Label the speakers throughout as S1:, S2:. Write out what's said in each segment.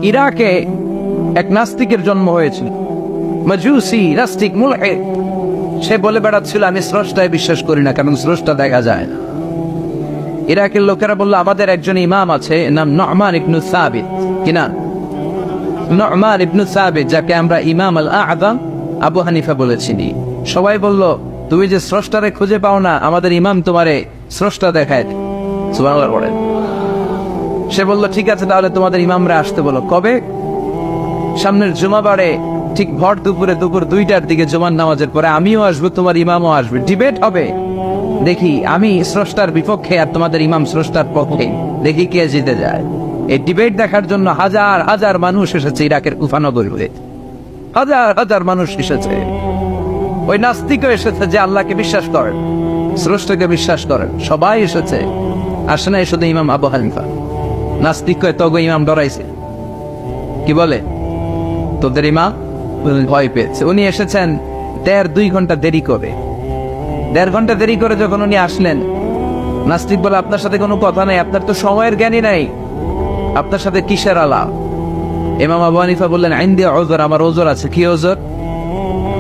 S1: ইরাকে এক নাস্তিকের জন্ম হয়েছিল, মাজুসি নাস্তিক মুলহিদ। সে বলে বেড়াচ্ছিল আমি স্রষ্টায় বিশ্বাস করি না, কারণ স্রষ্টা দেখা যায় না। ইরাকের লোকেরা বলল আমাদের একজন ইমাম আছে, নাম নু'মান ইবনে সাবিত। কিনা নু'মান ইবনে সাবিত, যাকে আমরা ইমাম আল আযম আবু হানিফা বলেছিলি। সবাই বলল তুমি যে স্রষ্টারে খুঁজে পাও না, আমাদের ইমাম তোমারে স্রষ্টা দেখায়। সুবহানাল্লাহ বলেন। সে বলল ঠিক আছে, তাহলে তোমাদের ইমামরা আসতে বলো। কবে? সামনের জুমাবারে ঠিক ভর দুপুরে, দুপুর 2টার দিকে জুমার নামাজের পরে আমিও আসবো, তোমার ইমামও আসবে, ডিবেট হবে। দেখি আমি স্রষ্টার বিপক্ষে আর তোমাদের ইমাম স্রষ্টার পক্ষে, দেখি কে জিতে যায়। এই ডিবেট দেখার জন্য হাজার হাজার মানুষ এসেছে ইরাকের কুফা নগরীতে। হাজার হাজার মানুষ এসেছে। ওই নাস্তিকও এসেছে যে আল্লাহকে বিশ্বাস করেন, স্রষ্টাকে বিশ্বাস করেন, সবাই এসেছে। আসে নাই শুধু ইমাম আবু হানিফা। নাস্তিক কয় তগো ইমাম ডরাইছে। কি বলে? তোদের ইমাম ভয় পেয়েছে। উনি এসেছেন 1.5-2 ঘন্টা দেরি করে। 1.5 ঘন্টা দেরি করে যখন উনি আসলেন, নাস্তিক বলে আপনার সাথে কোনো কথা নাই, আপনার তো সময়ের জ্ঞানই নাই, আপনার সাথে কিসের আলাপ? ইমাম আবু হানিফা বললেন ইনদি উযর, আমার ওজর আছে। কি ওজর?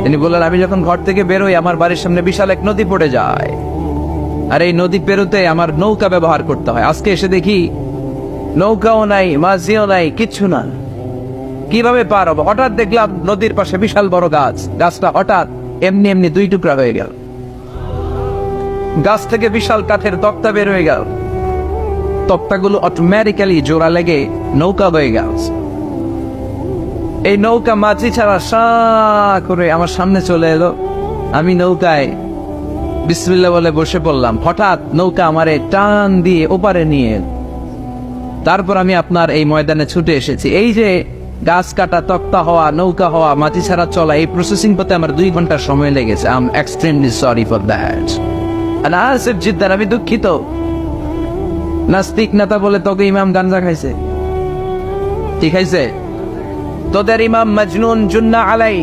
S1: তিনি বললেন আমি যখন ঘর থেকে বেরোই আমার বাড়ির সামনে বিশাল এক নদী পড়ে যায়, আর এই নদী পেরোতে আমার নৌকা ব্যবহার করতে হয়। আজকে এসে দেখি নৌকাও নাই, মাঝিও নাই, কিচ্ছু না। কিভাবে পার হবো? হঠাৎ দেখলাম নদীর পাশে বিশাল বড় গাছ, গাছটা হঠাৎ এমনি এমনি 2 টুকরা হয়ে গেল। গাছ থেকে বিশাল কাঠের তক্তা বের হয়ে গেল। তক্তাগুলো অটোমেটিক্যালি জোড়া লেগে নৌকা হয়ে গেল। এই নৌকা মাঝি ছাড়া সা করে আমার সামনে চলে এলো। আমি নৌকায় বিসমিল্লাহ বলে বসে পড়লাম। হঠাৎ নৌকা আমারে টান দিয়ে ওপারে নিয়ে এলো। তারপর আমি আপনার এই ময়দানে ছুটে এসেছি। এই যে গাছ কাটা, তক্তা হওয়া, নৌকা হওয়া, মাঝি ছাড়া চলা, এই প্রসেসিং করতে আমার 2 ঘন্টা সময় লেগেছে। I am extremely sorry for that. আর আসিফ জিদ্দার, আমি দুঃখিত। নাস্তিক নেতা বলে তোকে ইমাম গাঞ্জা খাইছে। ঠিক খাইছে? তোদের ইমাম মজনুন জুন্না আলাই,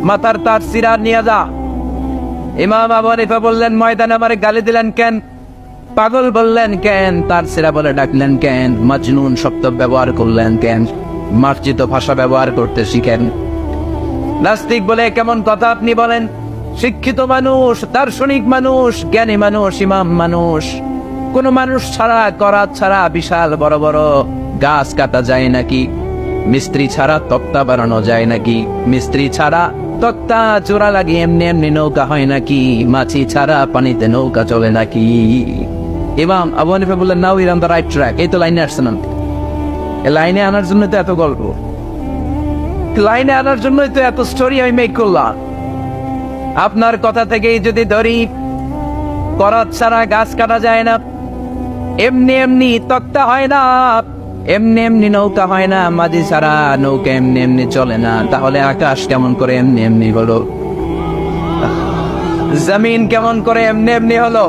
S1: মাথার তার সিরা নিয়ে যা। ইমাম আবু হানিফা বললেন ময়দানে আমারে গালি দিলেন কেন? পাগল বললেন কেন? তার সিরা বলে ডাকলেন কেন? মজনুন শব্দ ব্যবহার করলেন কেন? মার্জিত ভাষা ব্যবহার করতে শিখেন। নাস্তিক বলে কেমন কথা আপনি বলেন? শিক্ষিত মানুষ, দার্শনিক মানুষ, জ্ঞানী মানুষ, ইমাম মানুষ, কোন মানুষ ছাড়া, করাত ছাড়া বিশাল বড় বড় গাছ কাটা যায় নাকি? মিস্ত্রি ছাড়া তক্তা বানানো যায় নাকি? মিস্ত্রি ছাড়া তক্তা জোড়া লাগিয়ে এমনি এমনি নৌকা হয় নাকি? মাছি ছাড়া পানিতে নৌকা চলে নাকি? ইমাম আবু হানিফা বললেন now you're on the right track. এই তো লাইনে আসছেন। এই লাইনে আনার জন্য তো এত গল্প, লাইনে আনার জন্যই তো এত স্টোরি আমি মেক করলাম। আপনার কথা থেকেই যদি ধরি, করাত ছাড়া গাছ কাটা যায় না, এমনি এমনি তক্তা হয় না, এমনি এমনি নৌকা হয় না, মাঝি ছাড়া নৌকা এমনি এমনি চলে না, তাহলে আকাশ কেমন করে এমনি এমনি হলো? জমিন কেমন করে এমনি এমনি হলো?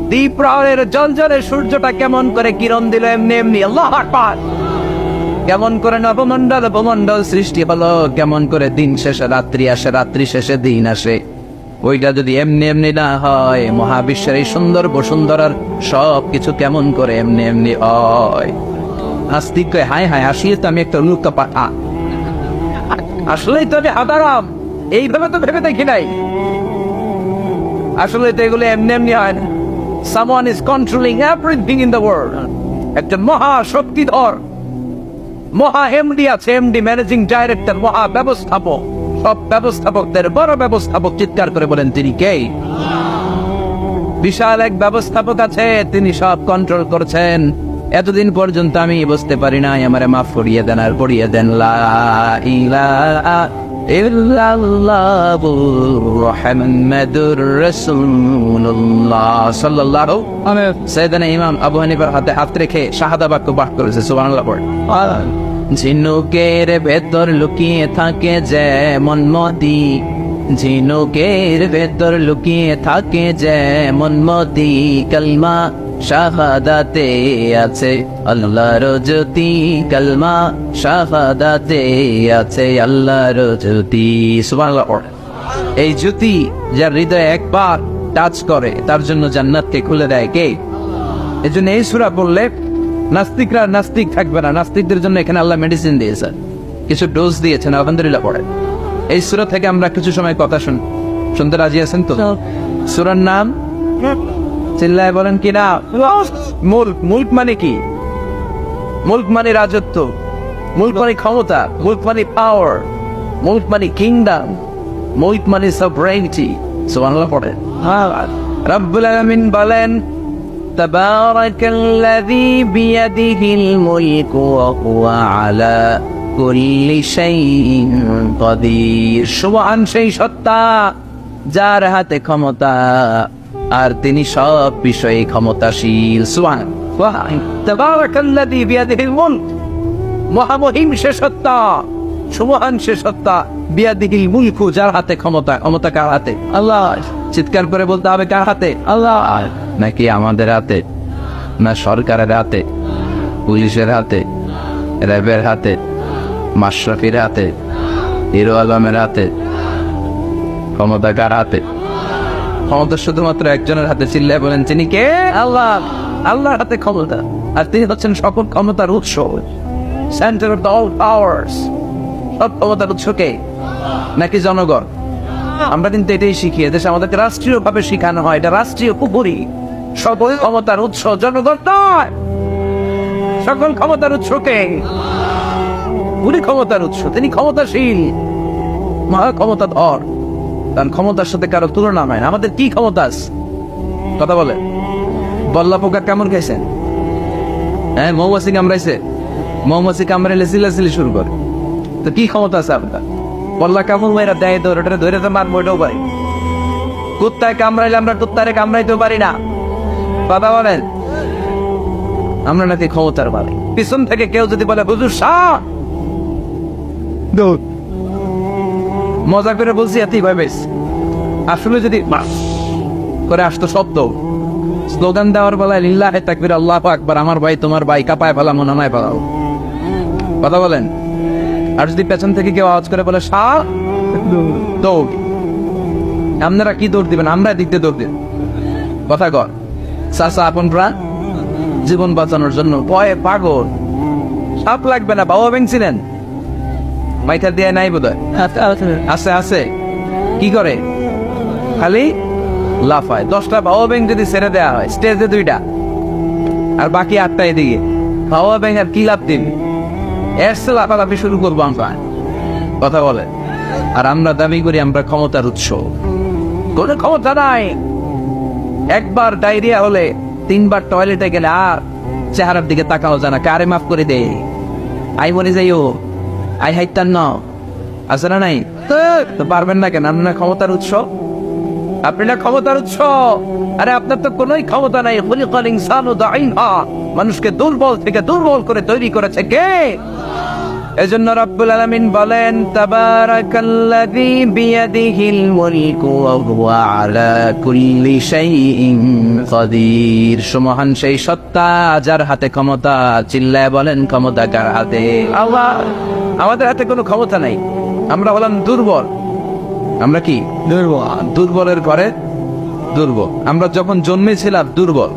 S1: দ্বীপ প্রহরের জলজলে সূর্যটা কেমন করে কিরণ দিল এমনি এমনি? আল্লাহু আকবার! কেমন করে নবমণ্ডল ভূমণ্ডল সৃষ্টি হলো? কেমন করে দিন শেষে রাত্রি আসে, রাত্রি শেষে দিন আসে? ওইটা যদি এমনি এমনি না হয়, মহাবিশ্বের এই সুন্দর বসুন্ধরার সব কিছু কেমন করে এমনি এমনি হয়? নাস্তিক কয় হায় হায়, আসলে তো আমি একটা লুকা পাঠা, আসলেই তো আমি আদারাম, এইভাবে তো ভেবে দেখি নাই। আসলে তো এগুলো এমনি এমনি হয় না। Someone is controlling everything in the world. একটা মহা শক্তিধর মহা এমডি আছে, এমডি ম্যানেজিং ডাইরেক্টর, মহা ব্যবস্থাপক, সব ব্যবস্থাপকদের বড় ব্যবস্থাপক। চিৎকার করে বলেন তিনি কে? বিশাল এক ব্যবস্থাপক আছে, তিনি সব কন্ট্রোল করছেন। এতদিন পর্যন্ত আমি বুঝতে পারি নাই, আমারে মাফ করিয়ে দেন আর পড়িয়ে দেন লা ইলাহা ইল্লাল্লাহু মুহাম্মাদুর রাসূলুল্লাহ সাল্লাল্লাহু আলাইহি সাইয়েদনা ইমাম আবু হানিফার হাতে হাত রেখে শাহাদা বাক্য পাঠ করেছে। সুবহানাল্লাহ পড়ে। ঝিনুকের ভেতর লুকিয়ে থাকে যেমন মতি, ঝিনুকের ভেতর লুকিয়ে থাকে যেমন মতি, কালমা শাহাদাতে আছে আল্লাহর জ্যোতি, কালমা শাহাদাতে আছে আল্লাহর জ্যোতি। সুবহানাল্লাহ। এই জ্যোতি যার হৃদয়ে একবার টাচ করে তার জন্য জান্নাতকে খুলে দেয় কে? এজন্য এই সূরা পড়লে নাস্তিকরা নাস্তিক থাকবে না। নাস্তিকদের জন্য এখানে আল্লাহ মেডিসিন দিয়েছে, কিছু ডোজ দিয়েছেন, আলহামদুলিল্লাহ পড়ে। এই সূরা থেকে আমরা কিছু সময় কথা শুনতে রাজি আছেন তো? সূরার নাম চিল্লায় বলেন কি না? মুলক। মুলক মানে কি? মুলক মানে রাজত্ব, মুলক মানে ক্ষমতা, মুলক মানে পাওয়ার, মুলক মানে কিংডম, মুলক মানে সভরেনিটি। সুবহানাল্লাহ পড়েন। রব্বুল আলামিন বলেন তাবারাকাল্লাযী বিয়াদিহিল মুলকু ওয়া হুয়া আলা কুল্লি শাইইন কাদির। সুবহান সেই সত্তা যার হাতে ক্ষমতা আর তিনি সব বিষয়ে ক্ষমতাশীল। সুবহান। তাবারাকাল্লাযী বিয়াদিহিল মুলক, মহামহিম সে সত্তা, সুবহান সে সত্তা, বিয়াদিহিল মুলকু যার হাতে ক্ষমতা। ক্ষমতা কার হাতে? আল্লাহ। চিৎকার করে বলতে হবে কার হাতে? আল্লাহ। নাকি আমাদের হাতে, না সরকারের হাতে, পুলিশের হাতে, র্যাবের হাতে, মাশরাফির হাতে, হিরো আলমের হাতে? ক্ষমতা কার হাতে? ক্ষমতা শুধুমাত্র একজনের হাতে। চিল্লায় বলেন তিনি কে? আল্লাহ। আল্লাহর হাতে ক্ষমতা, আর তিনি হচ্ছেন সকল ক্ষমতার উৎস, সেন্টার অফ অল পাওয়ার্স। সব ক্ষমতার উৎস কে? নাকি জনগণ? আমরা কিন্তু এটাই শিখি, এদেশে আমাদেরকে রাষ্ট্রীয় ভাবে শিখানো হয় এটা রাষ্ট্রীয় পুকুরি। সকল ক্ষমতার উৎস জনগণ নয়, সকল ক্ষমতার উৎস কে? উনি ক্ষমতার উৎস, তিনি ক্ষমতাশীল, মহা ক্ষমতাধর, তার ক্ষমতার সাথে কারো তুলনা হয় না। আমাদের কি ক্ষমতা আছে? কথা বলে। বল্লা পোকা কেমন খাইছেন? হ্যাঁ, মৌমাছি কামড়াইছে, মৌমাছি কামড়াইলে চিল্লাচিল্লি শুরু করে, তো কি ক্ষমতা আছে আপনার? বল্লা কামড় মেয়েরা দেয় ধরে, ওটা ধরে তো মারবো, এটাও পারি। কুত্তায় কামড়াইলে আমরা কুত্তারে কামড়াইতেও পারি না। কথা বলেন। আমরা নাকি ক্ষমতার মালিক। পিছন থেকে কেউ যদি বলে হুজুর শাহ, মজা করে বলছি, এতই ভাবে আসলে যদি করে আসতো শব্দ, স্লোগান দেওয়ার বেলায় লিল্লাহে তাকবীর, আল্লাহু আকবার, আমার ভাই তোমার ভাই, কাপায় ফেলা মনে নয় ফেলাও। কথা বলেন। আর যদি পেছন থেকে কেউ আওয়াজ করে বলে শাহ, দৌড়। আপনারা কি দৌড় দিবেন? আমরা দিতে দৌড় দিন। কথা কর। চাচা আপন প্রাণ জীবন বাঁচানোর জন্য ভয়ে পাগল। সাপ লাগবে না, বাবা ভেঙছিলেন মাইথা দিয়ে নাই বোধ হয়। আছে আছে। কি করে? খালি লাফায়। 10টা বাবা ব্যাং যদি ছেড়ে দেওয়া হয় স্টেজে 2টা, আর বাকি 8টা এদিকে, বাবা ব্যাং আর কি লাভ দিন? এসে লাফালাফি শুরু করবো আমরা। কথা বলে। আর আমরা দাবি করি আমরা ক্ষমতার উৎস। কোন ক্ষমতা নাই। একবার ডায়রিয়া হলে 3বার টয়লেটে গেলে আর চেহারার দিকে তাকাও জানা, কারে মাফ করে দে, আই মরে যাইও, আই হাইতান ন আছে না নাই? তো পারবেন না কেন? আপনার ক্ষমতার উৎস, আপনি না ক্ষমতার উৎস। আরে আপনার তো কোন ক্ষমতা নাই। খুলিকাল ইনসানু দাঈফা, মানুষকে দুর্বল থেকে দুর্বল করে তৈরি করেছে কে? এজন্য রব্বুল আলামিন বলেন তাবারাকাল্লাযী বিয়াদিহিল মুলকু ওয়া হুয়া আলা কুল্লি শাইইন কাদির। সুবহান সেই সত্তা যার হাতে ক্ষমতা। চিল্লায় বলেন ক্ষমতা কার হাতে? আল্লাহ। আমাদের হাতে কোনো ক্ষমতা নাই। আমরা হলাম দুর্বল। আমরা কি দুর্বল? দুর্বলের ঘরে দুর্বল। আমরা যখন জন্মেছিলাম দুর্বল।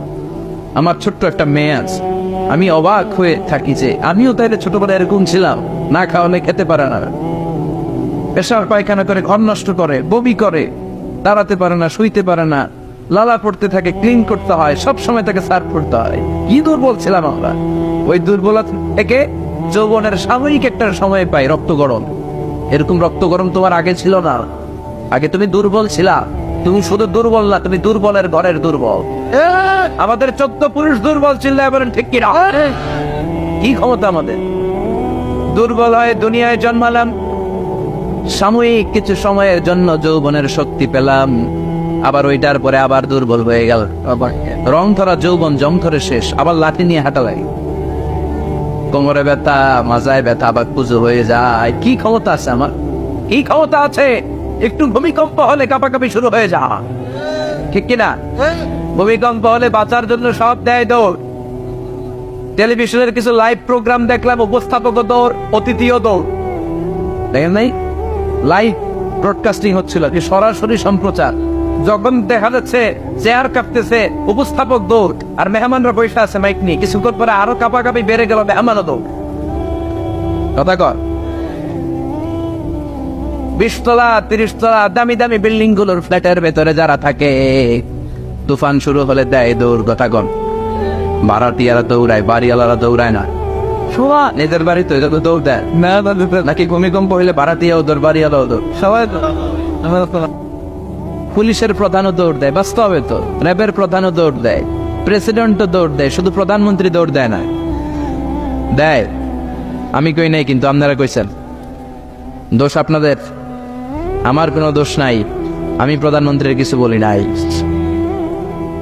S1: আমার ছোট্ট একটা মেয়ে আছে, আমি অবাক হয়ে থাকি যে আমিও তাইলে ছোটবেলায় এরকম ছিলাম, না খাওয়ালে খেতে পারে না, পেশাব পায়খানা করে, ঘর নষ্ট করে, বমি করে, দাঁড়াতে পারে না, শুইতে পারে না, লালা পড়তে থাকে, ক্লিন করতে হয়, সব সময় তাকে সার্ভ করতে হয়। কি দুর্বল ছিলাম আমরা। ওই দুর্বলতা থেকে যৌবনের সাময়িক একটা সময় পাই রক্ত গরম। এরকম রক্ত গরম তোমার আগে ছিল না। আগে তুমি দুর্বল ছিলা। তুমি শুধু দুর্বল না, তুমি দুর্বলের ঘরের দুর্বল। আমাদের 14 পুরুষ দুর্বল। চিল্লায় বলেন ঠিক কিনা? কি ক্ষমতা আমাদের? দুর্বল হয়ে দুনিয়ায় জন্মালাম, সাময়িক কিছু সময়ের জন্য যৌবনের শক্তি পেলাম, আবার ওইটার পরে আবার দুর্বল হয়ে গেল। রং ধরা যৌবন জং ধরে শেষ, আবার লাঠি নিয়ে হাঁটা লাগে, কোমরে ব্যথা, মাজায় ব্যথা, আবার পুজো হয়ে যায়। কি ক্ষমতা আছে আমার? কি ক্ষমতা আছে? একটু ভূমিকম্প হলে কাঁপাকাঁপি শুরু হয়ে যা, ঠিক কিনা? ভূমিকম্প হলে বাঁচার জন্য সব দেয় দৌড়। টেলিভিশনের কিছু লাইভ প্রোগ্রাম দেখলাম, উপস্থাপক দৌড়, অতিথিও দৌড়। দেখেন নাই? লাইভ ব্রডকাস্টিং হচ্ছিল, কি সরাসরি সম্প্রচার। যখন দেখা যাচ্ছে চেয়ার কাঁপতেছে, উপস্থাপক দৌড়, আর মেহমানরা বসে আছে মাইক নিয়ে, কিছুক্ষণ পরে আরো কাঁপাকাঁপি বেড়ে গেল, মেহমানও দৌড়। কথা কর, 20 তলা 30 তলা দামি দামি বিল্ডিং গুলোর ফ্ল্যাটের ভেতরে যারা থাকে, তুফান শুরু হলে দেয় দৌড়। কথা কর, ভাড়াটিয়ারা দৌড়ায়, বাড়িওয়ালারা দৌড়ায় না। শোয়া নিজের বাড়ি তো এটা তো দৌড় দেয় না, নাকি ভূমিকম্প হইলে ভাড়াটিয়াও দৌড়, বাড়িওয়ালাও দৌড়, সবাই পুলিশের প্রধানও দৌড় দেয়, বাস্তবে তো র্যাবের প্রধানও দৌড় দেয়, প্রেসিডেন্টও দৌড় দেয়, শুধু প্রধানমন্ত্রী দৌড় দেয় না। দেয়, আমি কই নাই, কিন্তু আপনারা কইছেন। দোষ আপনাদের, আমার কোনো দোষ নাই। আমি প্রধানমন্ত্রীর কিছু বলি নাই।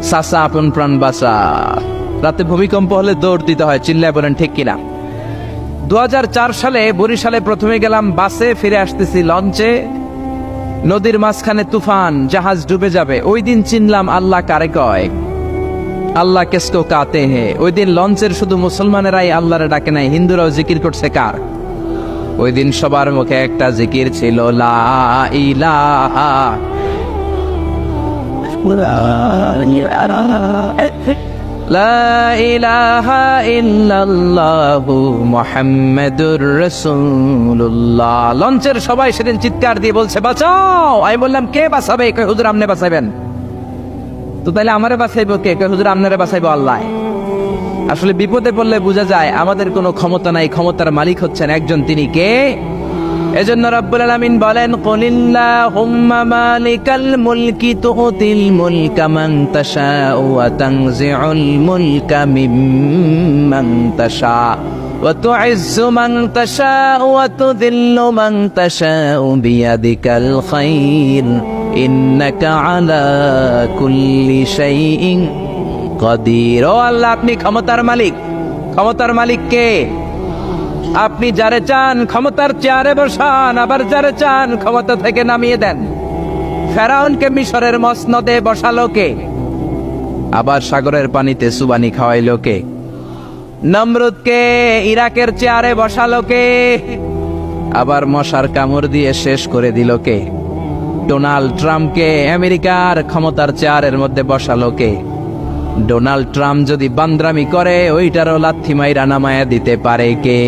S1: চাচা আপন প্রাণ বাঁচা। রাতে ভূমিকম্প হলে দৌড় দিতে হয়, চিল্লায় বলেন ঠিক কিনা? 2004 সালে বরিশালে প্রথমে গেলাম বাসে, ফিরে আসতেছি লঞ্চে, নদীর মাঝখানে তুফান, জাহাজ ডুবে যাবে। ওই দিন চিনলাম আল্লাহ কারে কয়, আল্লাহ কেসকো কাতে হে। ওই দিন লঞ্চের শুধু মুসলমানেরাই আল্লাহরে ডাকে নাই, হিন্দুরাও জিকির করছে কার? ওই দিন সবার মুখে একটা জিকির ছিল, লা ইলাহা লা ইলাহা ইল্লাল্লাহু মুহাম্মাদুর রাসূলুল্লাহ। লঞ্চের সবাই সেদিন চিৎকার দিয়ে বলছে বাঁচাও। আমি বললাম কে বাঁচাবে? কই হুজুর আপনি বাঁচাবেন। তো তাইলে আমারে বাঁচাইবো কে? কই হুজুর আপনারে বাঁচাইবো আল্লাহ। আসলে বিপদে পড়লে বোঝা যায় আমাদের কোনো ক্ষমতা নাই, ক্ষমতার মালিক হচ্ছেন একজন, তিনি কে? এজন্য রাব্বুল আলামিন বলেন, কুলিল্লাহুম্মা মালিকাল মুলকি তুতিল মুলকা মান তাশাউ ওয়া তানজিউল মুলকা মিম্মান তাশা ওয়া তুইজ্জু মান তাশাউ ওয়া তুযিল্লু মান তাশাউ বিয়াদিকাল খায়র ইন্নাকা আলা কুল্লি শাইইন কাদির। ও আল্লাহ, আপনি ক্ষমতার মালিক। ক্ষমতার মালিক কে? আপনি যারে চান ক্ষমতার চেয়ারে বসান, আবার যারে চান ক্ষমতা থেকে নামিয়ে দেন। ফেরাউনকে মিশরের মসনদে বসালো কে? আবার সাগরের পানিতে সুবানি খাওয়াইলো কে? নমরুদকে ইরাকের চেয়ারে বসালো কে? আবার মশার কামড় দিয়ে শেষ করে দিল কে? ডোনাল্ড ট্রাম্পকে আমেরিকার ক্ষমতার চেয়ারের মধ্যে বসালো কে? ডোনাল্ড ট্রাম্প যদি বান্দ্রামি করে, ওইটারও লাথি মাইরা নামায়া দিতে পারে কে?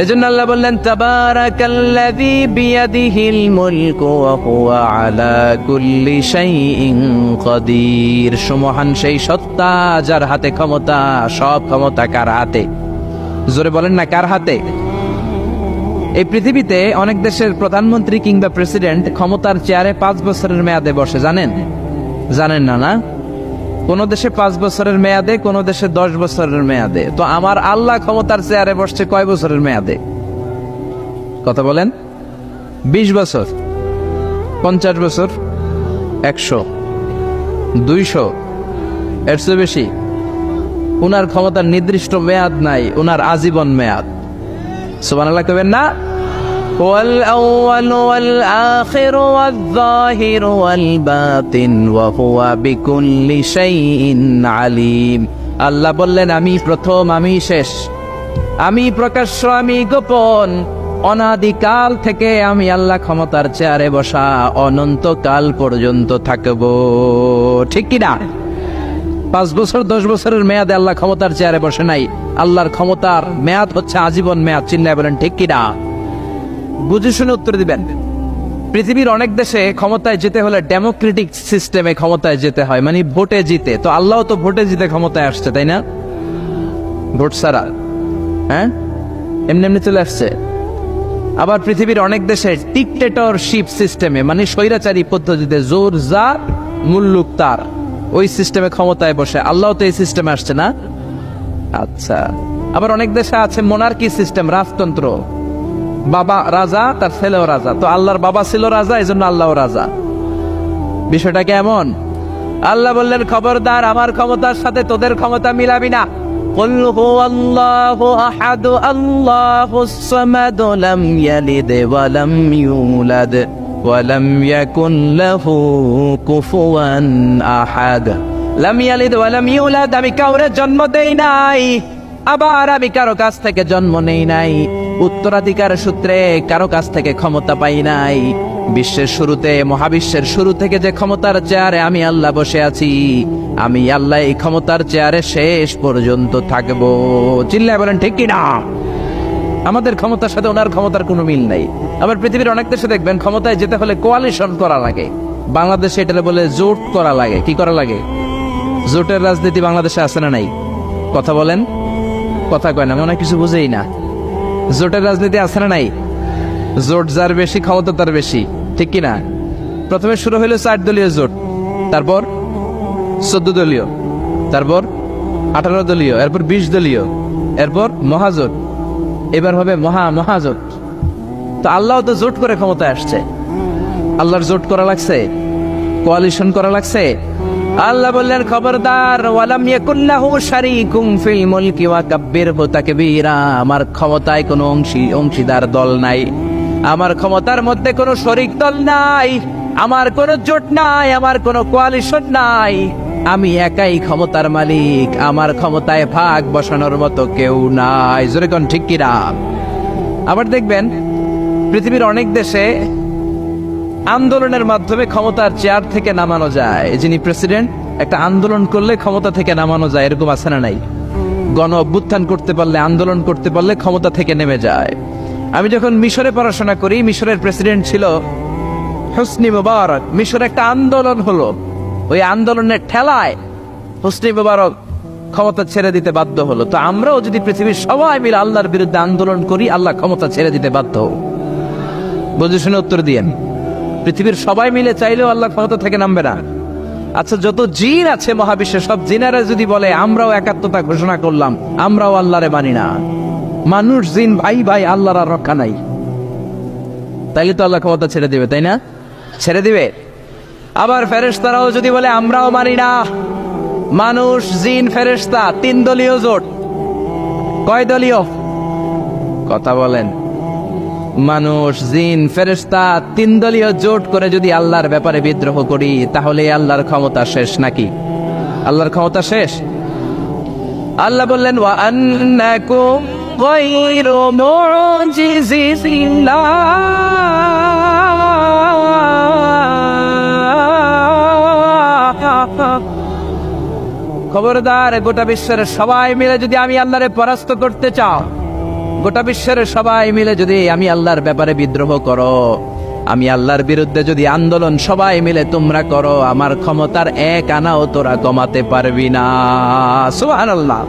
S1: এজন্য আল্লাহ বললেন, তাবারাকাল্লাযী বিয়াদিহিল মুলকু ওয়া হুয়া আলা কুল্লি শাইইন কাদির। সুমহান সেই সত্তা যার হাতে ক্ষমতা, সব ক্ষমতা কার হাতে? জোরে বলেন না, কার হাতে? এই পৃথিবীতে অনেক দেশের প্রধানমন্ত্রী কিংবা প্রেসিডেন্ট ক্ষমতার চেয়ারে 5 বছরের মেয়াদে বসে, জানেন? জানেন না? না, কোন দেশে 5 বছরের মেয়াদে, কোন দেশে 10 বছরের মেয়াদে। তো আমার আল্লাহ ক্ষমতার চেয়ারে বসছে কয় বছরের মেয়াদে? কথা বলেন। 20 বছর, 50 বছর, 100, 200, এর চেয়ে বেশি? উনার ক্ষমতার নির্দিষ্ট মেয়াদ নাই, উনার আজীবন মেয়াদ। সুবহানাল্লাহ কইবেন না? والأول والآخر والظاهر والباطن وهو بكل شيء عليم। আল্লাহ বললেন, আমি প্রথম, আমি শেষ, আমি প্রকাশ্য, আমি গোপন। অনাদিকাল থেকে আমি আল্লাহ ক্ষমতার চেয়ারে বসা, অনন্তকাল পর্যন্ত থাকব। ঠিক কিনা? 5 বছর 10 বছরের মেয়াদে আল্লাহ ক্ষমতার চেয়ারে বসে নাই। আল্লাহর ক্ষমতার মেয়াদ হচ্ছে আজীবন মেয়াদ। চিল্লায় বলেন ঠিক কিনা? বুঝে শুনে উত্তর দিবেন। পৃথিবীর অনেক দেশে ক্ষমতায় যেতে হলে ডেমোক্রেটিক সিস্টেমে ক্ষমতায় যেতে হয়, মানে ভোটে জিতে। তো আল্লাহ তো ভোটে জিতে ক্ষমতায় আসছে, তাই না? ভোট ছাড়া, হ্যাঁ, এমনি এমনি চলে আসছে। আবার পৃথিবীর অনেক দেশে ডিক্টেটরশিপ সিস্টেমে, মানে স্বৈরাচারী পদ্ধতিতে, জোর যার মুল্লুক তার, ওই সিস্টেমে ক্ষমতায় বসে। আল্লাহ তো এই সিস্টেমে আসছে না? আচ্ছা। আবার অনেক দেশে আছে মোনার্কি সিস্টেম, রাজতন্ত্র, বাবা রাজা, তার ছেলেও রাজা। তো আল্লাহর বাবা ছিল রাজা, এই জন্য আল্লাহও রাজা। বিষয়টা কেমন? আল্লাহ বললেন, খবরদার, আমার ক্ষমতার সাথে তোদের ক্ষমতা মিলাবি না। কুল হুয়াল্লাহু আহাদ আল্লাহুস সামাদ লাম ইয়ালিদ ওয়া লাম ইউলাদ ওয়া লাম ইয়াকুন লাহু কুফুয়ান আহাদ। লাম ইয়ালিদ ওয়া লাম ইউলাদ, আমি কাউরে জন্ম দেই নাই, আবার আমি কারো কাছ থেকে জন্ম নেই নাই, উত্তরাধিকার সূত্রে কারো কাছ থেকে ক্ষমতা পাই নাই। বিশ্বের শুরুতে, মহাবিশ্বের শুরু থেকে যে ক্ষমতার চেয়ারে আমি আল্লাহ বসে আছি, আমি আল্লাহ এই ক্ষমতার চেয়ারে শেষ পর্যন্ত থাকবো। চিল্লায় বলেন ঠিক কিনা? আমাদের ক্ষমতার সাথে ওনার ক্ষমতার কোনো মিল নাই। আবার পৃথিবীর অনেক দেশে দেখবেন ক্ষমতায় যেতে হলে কোয়ালিশন করা লাগে। বাংলাদেশে এটা বলে জোট করা লাগে। কি করা লাগে? জোটের রাজনীতি বাংলাদেশে আছে না নাই? কথা বলেন, কথা কয় না, আমি অনেক কিছু বুঝেই না। জোটের রাজনীতি আছে না নাই? জোট যার বেশি ক্ষমতা তার বেশি, ঠিক কিনা? প্রথমে শুরু হইলো 4 দলীয় জোট, তারপর 14 দলীয়, তারপর 18 দলীয়, এরপর 20 দলীয়, এরপর মহাজোট, এবার হবে মহাজোট। তো আল্লাহ তো জোট করে ক্ষমতায় আসছে। আল্লাহর জোট করা লাগছে, কোয়ালিশন করা লাগছে। আল্লাহ বললেন খবরদার, ওয়ালাম ইয়াকুল্লাহু শারীকুম ফিল মুলকি ওয়া কাব্বিরহু তাকবীরা। আমার ক্ষমতায় কোনো অংশীদার দল নাই, আমার ক্ষমতার মধ্যে কোনো শরিক দল নাই, আমার কোনো জোট নাই, আমার কোনো কোয়ালিশন নাই। আমি একাই ক্ষমতার মালিক, আমার ক্ষমতায় ভাগ বসানোর মতো কেউ নাই। জোরে কোন ঠিক কিনা? আবার দেখবেন পৃথিবীর অনেক দেশে আন্দোলনের মাধ্যমে ক্ষমতার চেয়ার থেকে নামানো যায়। যিনি প্রেসিডেন্ট, একটা আন্দোলন করলে ক্ষমতা থেকে নামানো যায়, এরকম আছে না নাই? গণ অভ্যুত্থান করতে পারলে, আন্দোলন করতে পারলে ক্ষমতা থেকে নেমে যায়। আমি যখন মিশরে পড়াশোনা করি, মিশরের প্রেসিডেন্ট ছিল হোসনি মুবারক। মিশরে একটা আন্দোলন হলো, ওই আন্দোলনের ঠেলায় হোসনি মুবারক ক্ষমতা ছেড়ে দিতে বাধ্য হলো। তো আমরাও যদি পৃথিবীর সবাই মিলে আল্লাহর বিরুদ্ধে আন্দোলন করি, আল্লাহ ক্ষমতা ছেড়ে দিতে বাধ্য। বুঝে শুনে উত্তর দিয়েন। পৃথিবীর সবাই মিলে চাইলেও আল্লাহ ক্ষমতা থেকে নামবে না। আচ্ছা, যত জিন আছে মহাবিশ্বে, সব জিনেরা যদি বলে আমরাও একাত্মতা ঘোষণা করলাম, আমরাও আল্লাহরে মানি না, মানুষ জিন ভাই ভাই, আল্লাহর আর রক্ষা নাই, তাইলে তো আল্লাহ ক্ষমতা ছেড়ে দিবে, তাই না? ছেড়ে দিবে। আবার ফেরেশতারাও যদি বলে আমরাও মানি না, মানুষ জিন ফেরেশতা 3 দলীয় জোট। কয় দলীয়? কথা বলেন। মানুষ জিন ফেরেশতা 3 দলীয় জোট করে যদি আল্লাহর ব্যাপারে বিদ্রোহ করি, তাহলে আল্লাহর ক্ষমতা শেষ নাকি? আল্লাহর ক্ষমতা শেষ? আল্লাহ বললেন ওয়া আন্নাকুম গায়রু মুজিজিল্লাহ। খবরদার, গোটা বিশ্বের সবাই মিলে যদি আমি আল্লাহরে পরাস্ত করতে চাও, গোটা বিশ্বের সবাই মিলে যদি আমি আল্লাহর ব্যাপারে বিদ্রোহ করো, আমি আল্লাহর বিরুদ্ধে যদি আন্দোলন সবাই মিলে তোমরা করো, আমার ক্ষমতার 1 আনাও তোরা কমাতে পারবি না। সুবহানাল্লাহ।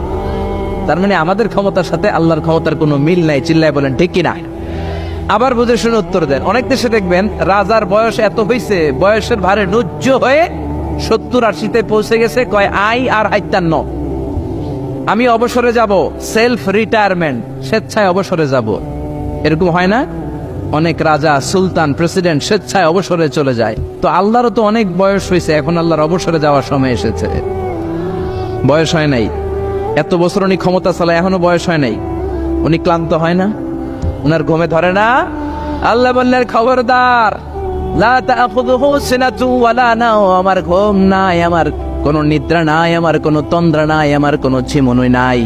S1: তার মানে আমাদের ক্ষমতার সাথে আল্লাহর ক্ষমতার কোনো মিল নাই। চিল্লায় বলেন ঠিক কিনা? আবার বুঝে শুনে উত্তর দেন। অনেক দেশে দেখবেন রাজার বয়স এত হয়েছে, বয়সের ভারে নুজ্জ হয়ে 70-80-তে পৌঁছে গেছে, কয় আই আর হাইতান্ন, আমি অবসরে যাব, সেলফ রিটায়ারমেন্ট, স্বেচ্ছায় অবসরে যাব। এরকম হয় না? অনেক রাজা, সুলতান, প্রেসিডেন্ট স্বেচ্ছায় অবসরে চলে যায়। তো আল্লাহরও তো অনেক বয়স হয়েছে, এখন আল্লাহর অবসরে যাওয়ার সময় এসেছে। বয়স হয় নাই, এত বছর উনি ক্ষমতা চালায়, এখনো বয়স হয় নাই। উনি ক্লান্ত হয় না? উনার ঘুমে ধরে না? আল্লাহ বললেন খবরদার, লা তাখুযুহু সিনাতু ওয়ালা নাওম। আমার ঘুম নাই, আমার কোনো নিদ্রা নাই, আমার কোনো তন্দ্রা নাই, আমার কোনো ঝিমুনি নাই।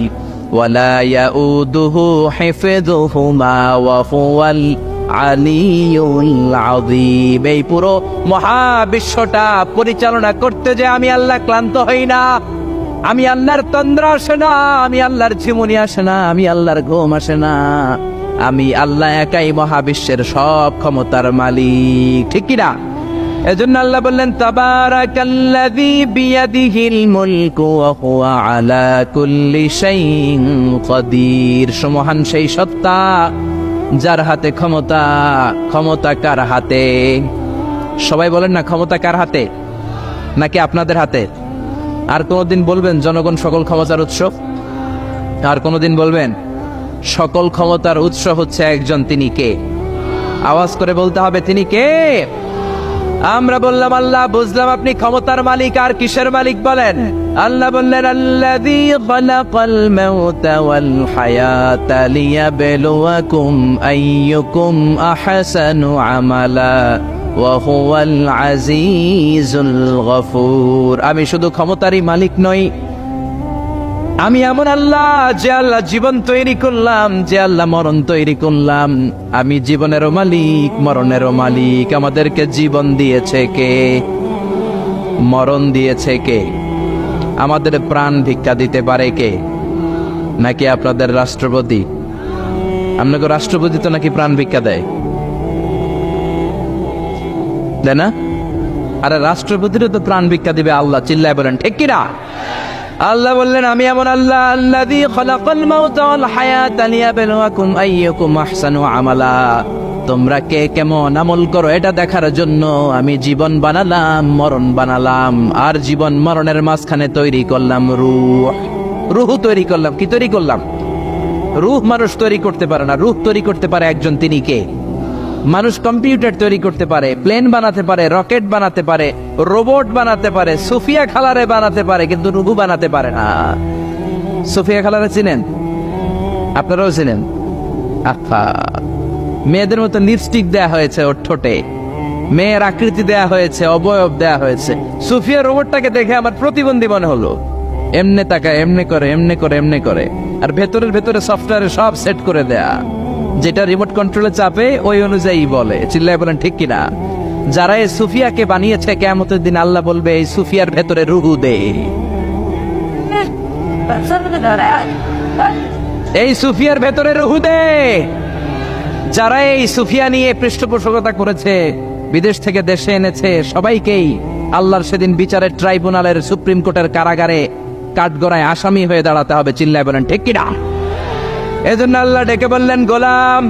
S1: ওয়ালা ইয়াউদুহু হিফযুহুমা ওয়া হুয়াল আলিয়ুল আযীম। এই পুরো মহাবিশ্বটা পরিচালনা করতে যে আমি আল্লাহ ক্লান্ত হই না, আমি আল্লাহর তন্দ্রা আসে না, আমি আল্লাহর ঝিমুনি আসে না, আমি আল্লাহর ঘুম আসে না। আমি আল্লাহ একাই মহাবিশ্বের সব ক্ষমতার মালিক, ঠিক কিনা? এজন্য আল্লাহ বললেন তাবারাকাল্লাযী বিয়াদিহিল মুলকু ওয়া হুয়া আলা কুল্লি শাইইন কাদির। সুমহান সেই সত্তা যার হাতে ক্ষমতা। ক্ষমতা কার হাতে? সবাই বলেন না, ক্ষমতা কার হাতে? নাকি আপনাদের হাতে? আর কোনদিন বলবেন জনগণ সকল ক্ষমতার উৎস? আর কোনদিন বলবেন সকল ক্ষমতার উৎস হচ্ছে একজন, তিনি কে? আওয়াজ করে বলতে হবে তিনি কে? আমরা বললাম আল্লাহ, বুঝলাম আপনি ক্ষমতার মালিক, আর কিসের মালিক বলেন? আল্লাহ বললেন আল্লাযী খালাকাল মাউতা ওয়াল হায়াতা লিয়াবলুয়াকুম আইয়ুকুম আহসানু আমালা ওয়া হুয়াল আজিজুল গফুর। আমি শুধু ক্ষমতারই মালিক নই, আমি এমন আল্লাহ, যে আল্লাহ জীবন তৈরি করলাম, যে আল্লাহ মরণ তৈরি করলাম। আমি জীবনেরও মালিক, মরণেরও মালিক। আমাদেরকে জীবন দিয়েছে কে? মরণ দিয়েছে কে? আমাদের প্রাণ ভিক্ষা দিতে পারে কে? নাকি আপনাদের রাষ্ট্রপতি? আপনাকে রাষ্ট্রপতি তো নাকি প্রাণ ভিক্ষা দেয়, দেয় না? আরে রাষ্ট্রপতিরও তো প্রাণ ভিক্ষা দিবে আল্লাহ। চিল্লায় বলেন ঠিক কিনা? আল্লাহ বললেন, আমি এমন আল্লাহ, আল্লাযী খালাকাল মাউতা ওয়াল হায়াতা লিয়াবলুয়াকুম আইয়ুকুম আহসানু আমালা। তোমরা কে কেমন আমল করো এটা দেখার জন্য আমি জীবন বানালাম, মরণ বানালাম, আর জীবন মরণের মাঝখানে তৈরি করলাম রূহ। রূহ তৈরি করলাম। কি তৈরি করলাম? রূহ মানুষ তৈরি করতে পারে না, রূহ তৈরি করতে পারে একজন। তিনি কে? মানুষ কম্পিউটার তৈরি করতে পারে, প্লেন বানাতে পারে, রকেট বানাতে পারে, রোবট বানাতে পারে, সুফিয়া খালারে বানাতে পারে, কিন্তু রুহু বানাতে পারে না। সুফিয়া খালারে চিনেন? আপনারাও চিনেন? আহা, মেয়েদের মতো লিপস্টিক দেয়া হয়েছে ওর ঠোঁটে, মেয়ের আকৃতি দেয়া হয়েছে, অবয়ব দেয়া হয়েছে। সুফিয়া রোবটটাকে দেখে আমার প্রতিবন্ধী মনে হলো। এমনে তাকায়, এমনে করে, এমনে করে, এমনে করে, আর ভেতরে সফটওয়্যারে সব সেট করে দেয়া, যেটা রিমোট কন্ট্রোলে চাপে ওই অনুযায়ী বলে। চিল্লায় বলেন ঠিক কিনা? যারা এই সুফিয়াকে বানিয়েছে, কিয়ামতের দিন আল্লাহ বলবে, এই সুফিয়ার ভেতরে রুহু দে। এই সুফিয়ার ভেতরে রুহু দে। যারা এই সুফিয়া নিয়ে পৃষ্ঠপোষকতা করেছে, বিদেশ থেকে দেশে এনেছে, সবাইকেই আল্লাহর সেদিন বিচারের ট্রাইব্যুনালের, সুপ্রিম কোর্টের কারাগারে কাঠগড়ায় আসামি হয়ে দাঁড়াতে হবে। চিল্লায় বলেন ঠিক কিনা? এজন্য আল্লাহ ডেকে বললেন, গোলাম,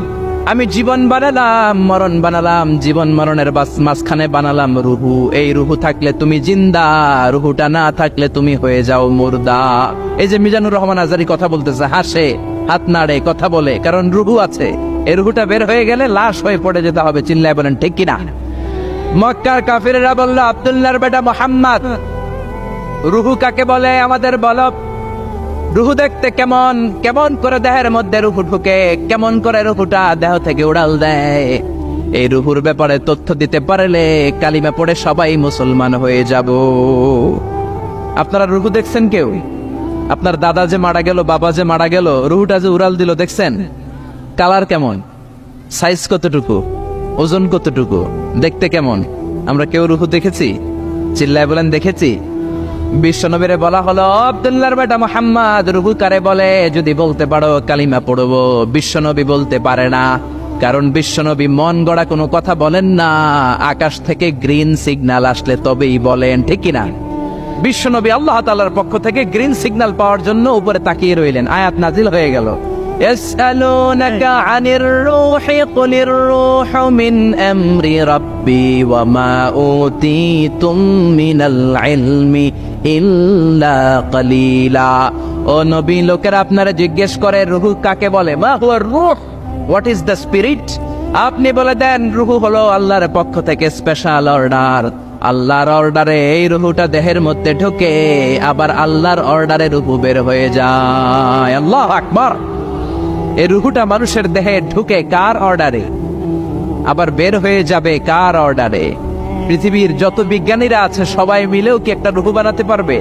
S1: আমি জীবন বানালাম, মরণ বানালাম, জীবন মরণের মাঝখানে বানালাম রুহু। এই রুহু থাকলে তুমি জিন্দা, রুহুটা না থাকলে তুমি হয়ে যাও মুর্দা। এই যে মিজানুর রহমান আজারি কথা বলতেছে, হাসে, হাত নাড়ে, কথা বলে, কারণ রুহু আছে। এই রুহুটা বের হয়ে গেলে লাশ হয়ে পড়ে যেতে হবে। চিল্লায় বলেন ঠিক কিনা? মক্কার কাফিরেরা বলল, আব্দুল্লাহর বেটা মুহাম্মদ, রুহু কাকে বলে আমাদের বলো। রুহু দেখতে কেমন? কেমন করে দেহের মধ্যে রুহু ঢুকে, কেমন করে রুহুটা দেহ থেকে উড়াল দেয়? এই রুহুর ব্যাপারে তথ্য দিতে পারলে কালিমা পড়ে সবাই মুসলমান হয়ে যাব। আপনারা রুহু দেখছেন কেউ? আপনার দাদা যে মারা গেল, বাবা যে মারা গেল, রুহুটা যে উড়াল দিল, দেখছেন? কালার কেমন? সাইজ কতটুকু? ওজন কতটুকু? দেখতে কেমন? আমরা কেউ রুহু দেখেছি? চিল্লায় বলেন দেখেছি? বিশ্বনবীরে বলা হলো, আব্দুল্লাহর বেটা মুহাম্মদ, রুহু কারে বলে? যদি বলতে পারো কালিমা পড়বো। বিশ্বনবী বলতে পারে না, কারণ বিশ্বনবী মন গড়া কোনো কথা বলেন না। আকাশ থেকে গ্রিন সিগন্যাল আসলে তবেই বলেন, ঠিক কিনা? বিশ্বনবী আল্লাহ তাআলার পক্ষ থেকে গ্রিন সিগন্যাল পাওয়ার জন্য উপরে তাকিয়ে রইলেন। আয়াত নাজিল হয়ে গেল, يسألونك عن الروح قل الروح من أمر ربي وما أوتيتم من العلم إلا قليلا। ও নবী, লোকেরা আপনারা জিজ্ঞেস করে রুহু কাকে বলে? মা হুয়া রূহ, হোয়াট ইজ দ্য স্পিরিট? আপনি বলে দেন, রুহু হলো আল্লাহর পক্ষ থেকে স্পেশাল অর্ডার। আল্লাহর অর্ডারে এই রুহুটা দেহের মধ্যে ঢোকে, আবার আল্লাহর অর্ডারে রুহু বের হয়ে যায়। আল্লাহু আকবার। এই রুহুটা মানুষের দেহে ঢুকে কার অর্ডারে? আবার বের হয়ে যাবে কার অর্ডারে? পৃথিবীর যত বিজ্ঞানীরা আছে সবাই মিলেও কি একটা রুহু বানাতে পারবে?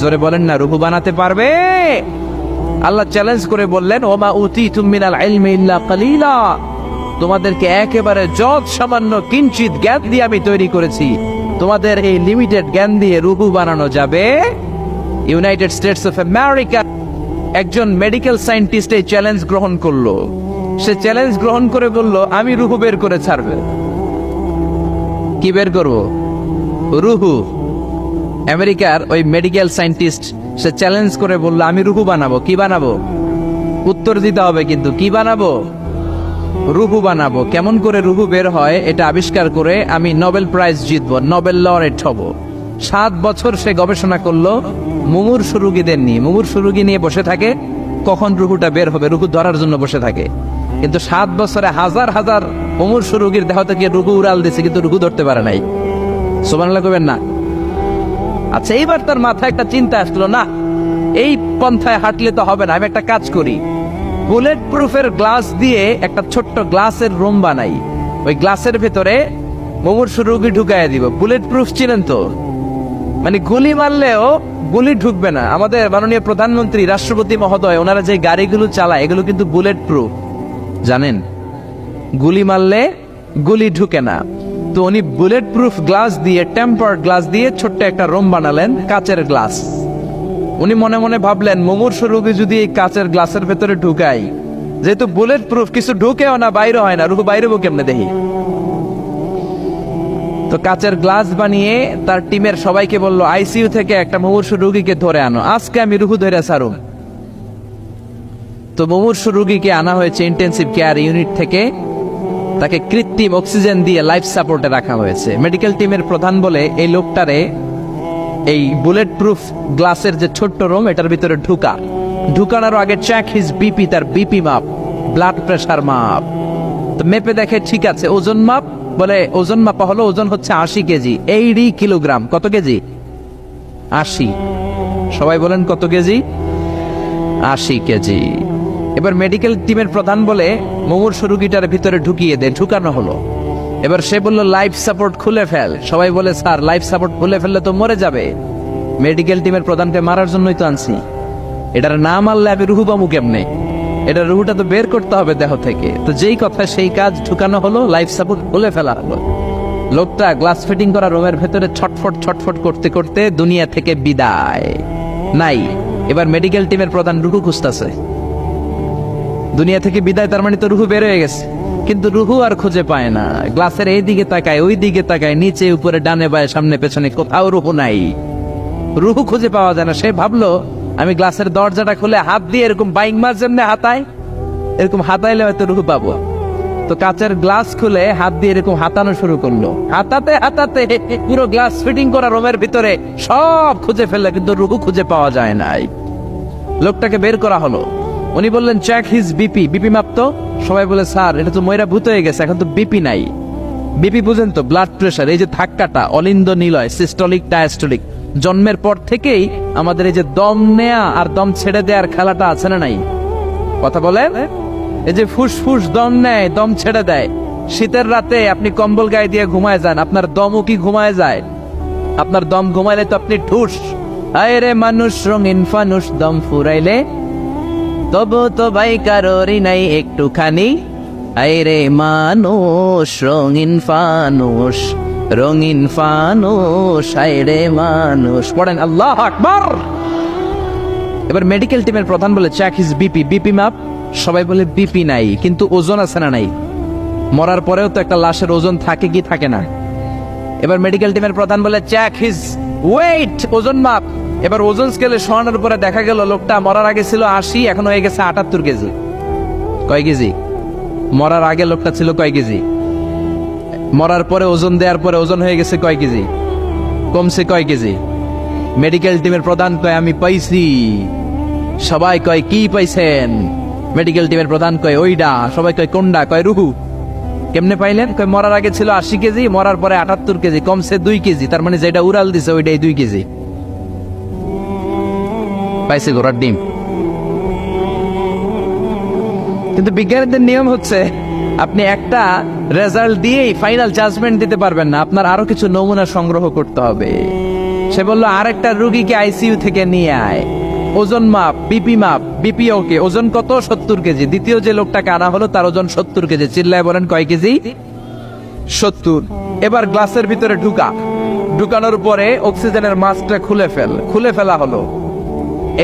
S1: জোরে বলেন না, রুহু বানাতে পারবে? আল্লাহ চ্যালেঞ্জ করে বললেন, ওমা উতীতুম মিনাল ইলমি ইল্লা কালিলা। তোমাদেরকে একেবারে যত সামান্য কিঞ্চিত জ্ঞান দিয়ে আমি তৈরি করেছি, তোমাদের এই লিমিটেড জ্ঞান দিয়ে রুহু বানানো যাবে? ইউনাইটেড স্টেটস অফ আমেরিকা একজন মেডিকেল সায়েন্টিস্ট এই চ্যালেঞ্জ গ্রহণ করলো। সে চ্যালেঞ্জ গ্রহণ করে বলল, আমি রুহু বের করে ছাড়ব। কি বের করব? রুহু। আমেরিকার ওই মেডিকেল সায়েন্টিস্ট সে চ্যালেঞ্জ করে বলল, আমি রুহু বানাবো। কি বানাবো? উত্তর দিতে হবে কিন্তু। কি বানাবো? রুহু বানাবো। কেমন করে রুহু বের হয় এটা আবিষ্কার করে আমি নোবেল প্রাইজ জিতবো, নোবেল লরেট হব। 7 বছর সে গবেষণা করলো মুমূর্ষু রোগীদের নিয়ে। মুমূর্ষু রোগী নিয়ে বসে থাকে, কখন রুহুটা বের হবে, রুহু ধরার জন্য বসে থাকে। কিন্তু 7 বছরে হাজার হাজার মুমূর্ষু রোগীর দেহ থেকে রুহু উড়াল দিছে, কিন্তু রুহু ধরতে পারে নাই। সুবহানাল্লাহ কইবেন না? আচ্ছা, এইবার তার মাথায় একটা চিন্তা আসলো, না এই পন্থায় হাঁটলে তো হবে না, আমি একটা কাজ করি। বুলেট প্রুফের গ্লাস দিয়ে একটা ছোট্ট গ্লাসের রুম বানাই, ওই গ্লাসের ভেতরে মুমূর্ষু রোগী ঢুকাইয়া দিব। বুলেট প্রুফ চিনেন তো? মানে গুলি মারলেও গুলি ঢুকবে না। আমাদের মাননীয় প্রধানমন্ত্রী, রাষ্ট্রপতি মহোদয়, ওনারা যে গাড়িগুলো চালায় এগুলো কিন্তু বুলেট প্রুফ, জানেন? গুলি মারলে গুলি ঢুকে না। তো উনি বুলেট প্রুফ গ্লাস দিয়ে, টেম্পার্ড গ্লাস দিয়ে ছোট্ট একটা রুম বানালেন, কাচের গ্লাস। উনি মনে মনে ভাবলেন, মুমূর্ষু রোগী যদি এই কাচের গ্লাসের ভেতরে ঢুকাই, যেহেতু বুলেট প্রুফ, কিছু ঢুকেও না, বাইরে হয় না, রুহু বাইরে কেমনে দেখি। তো কাচের গ্লাস বানিয়ে তার টিমের সবাইকে বলল, আইসিইউ থেকে একটা মুমূর্ষু রোগীকে ধরে আনো, আজকে আমি রুহু ধরে ছাড়ুম। তো মুমূর্ষু রোগীকে আনা হয়েছে ইন্টেনসিভ কেয়ার ইউনিট থেকে, তাকে কৃত্রিম অক্সিজেন দিয়ে লাইফ সাপোর্টে রাখা হয়েছে। মেডিকেল টিমের প্রধান বলে, এই লোকটারে এই বুলেট প্রুফ গ্লাসের যে ছোট্ট রুম, এটার ভিতরে ঢুকানোর আগে চেক হিজ বিপি, তার বিপি মাপ, ব্লাড প্রেশার মাপ। তো মেপে দেখে ঠিক আছে। ওজন মাপ, বলে ওজন মাপা হলো, ওজন হচ্ছে 80 কেজি, 80 কিলোগ্রাম। কত কেজি? 80। সবাই বলেন কত কেজি? 80 কেজি। এবার মেডিকেল টিমের প্রধান বলে, মুমূর্ষু রোগীটার ভিতরে ঢুকিয়ে দে। ঢুকানো হলো। এবার সে বলল, লাইফ সাপোর্ট খুলে ফেল। সবাই বলে, স্যার লাইফ সাপোর্ট খুলে ফেললে তো মরে যাবে। মেডিকেল টিমের প্রধানকে মারার জন্যই তো আনছি, এটার না মারলে আমি রুহু পামু কেমনে? এটা রুহুটা তো বের করতে হবে দেহ থেকে। তো যেই কথা সেই কাজ, ঢুকানো হলো, লাইফ সাপোর্ট খুলে ফেলা হলো। লোকটা গ্লাস ফিটিং করা রুমের ভেতরে ছটফট করতে করতে দুনিয়া থেকে বিদায় নাই। এবার মেডিকেল টিমের প্রধান রুহু খুঁজতেছে। দুনিয়া থেকে বিদায়, তার মানে তো রুহু বের হয়ে গেছে, কিন্তু রুহু আর খুঁজে পায় না। গ্লাসের এই দিকে তাকায়, ওই দিকে তাকায়, নিচে উপরে, ডানে বায়ে, সামনে পেছনে, কোথাও রুহু নাই। রুহু খুঁজে পাওয়া যায় না। সে ভাবলো, আমি গ্লাসের দরজাটা খুলে হাত দিয়ে এরকম বাইং মাছ যেমনি হাতায়, এরকম হাতাইলে হয়তো রুহু পাবো। তো কাচের গ্লাস খুলে হাত দিয়ে এরকম হাতানো শুরু করলো। হাতাতে হাতাতে পুরো গ্লাস ফিটিং করা রুমের ভিতরে সব খুঁজে ফেললে, কিন্তু রুহু খুঁজে পাওয়া যায় নাই। লোকটাকে বের করা হলো। উনি বললেন, চেক হিজ বিপি, বিপি মাপতো। সবাই বলে, স্যার এটা তো ময়রা ভূত হয়ে গেছে, এখন তো বিপি নাই। বিপি বুঝেন তো, ব্লাড প্রেশার। এই যে ধাক্কাটা, অলিন্দ নিলয়, সিস্টলিক ডায়াস্টলিক, জন্মের পর থেকেই আমাদের এই যে দম নেয়া আর দম ছেড়ে দেওয়ার খেলাটা আছে না নাই? কথা বলেন। এই যে ফুসফুস দম নেয়, দম ছেড়ে দেয়। শীতের রাতে আপনি কম্বল গায়ে দিয়ে ঘুমায় যান, আপনার দমও কি ঘুমায় যায়? আপনার দম ঘুমাইলে তো আপনি ঠুস। আয় রে মানুষ রঙিন ফানুষ, দম ফুরাইলে তবু তো ভাই কারোরই নাই একটুখানি। আয় রে মানুষ রঙিন ফানুষ, রঙিন ফানুষ, আয় রে মানুষ। পড়েন আল্লাহু আকবার। এবার মেডিকেল টিমের প্রধান বলে, চেক হিজ বিপি, বিপি মাপ। সবাই বলে, বিপি নাই, কিন্তু ওজন আছে না নাই? মরার পরেও তো একটা লাশের ওজন থাকে কি থাকে না? এবার মেডিকেল টিমের প্রধান বলে, চেক হিজ ওয়েট, ওজন মাপ। এবার ওজন স্কেলে শোয়ানোর পরে দেখা গেল লোকটা মরার আগে ছিল 80, এখন হয়ে গেছে 78 কেজি। কয় কেজি? মরার আগে লোকটা ছিল কয় কেজি? মরার পরে ওজন দেওয়ার পরে ওজন হয়ে গেছে কয় কেজি? কমছে কয় কেজি? মেডিকেল টিমের প্রধান কয়, আমি পাইছি। সবাই কয়, কি পাইছেন? মেডিকেল টিমের প্রধান কয়, ওইডা। সবাই কয়, কোনডা? কয়, রুহু। কেমনে পাইলেন? কয়, মরার আগে ছিল 80 কেজি, মরার পরে 78 কেজি, কমছে 2 কেজি। তার মানে যেটা উড়াল দিছে ওইটাই 2 কেজি। পাইছে ঘোড়ার ডিম। কিন্তু বিজ্ঞানীদের নিয়ম হচ্ছে, আপনি একটা রেজাল্ট দিয়েই ফাইনাল জাজমেন্ট দিতে পারবেন না, আপনার আরো কিছু নমুনা সংগ্রহ করতে হবে। সে বলল, আরেকটা রোগীকে আইসিইউ থেকে নিয়ে আয়, ওজন মাপ, বিপি মাপ। বিপি ওকে, ওজন কত? 70 কেজি। দ্বিতীয় যে লোকটাকে আনা হলো তার ওজন 70 কেজি। চিল্লায় বলেন, কয় কেজি? 70। এবার গ্লাসের ভিতরে ঢুকানোর পরে অক্সিজেনের মাস্কটা খুলে ফেলা হলো।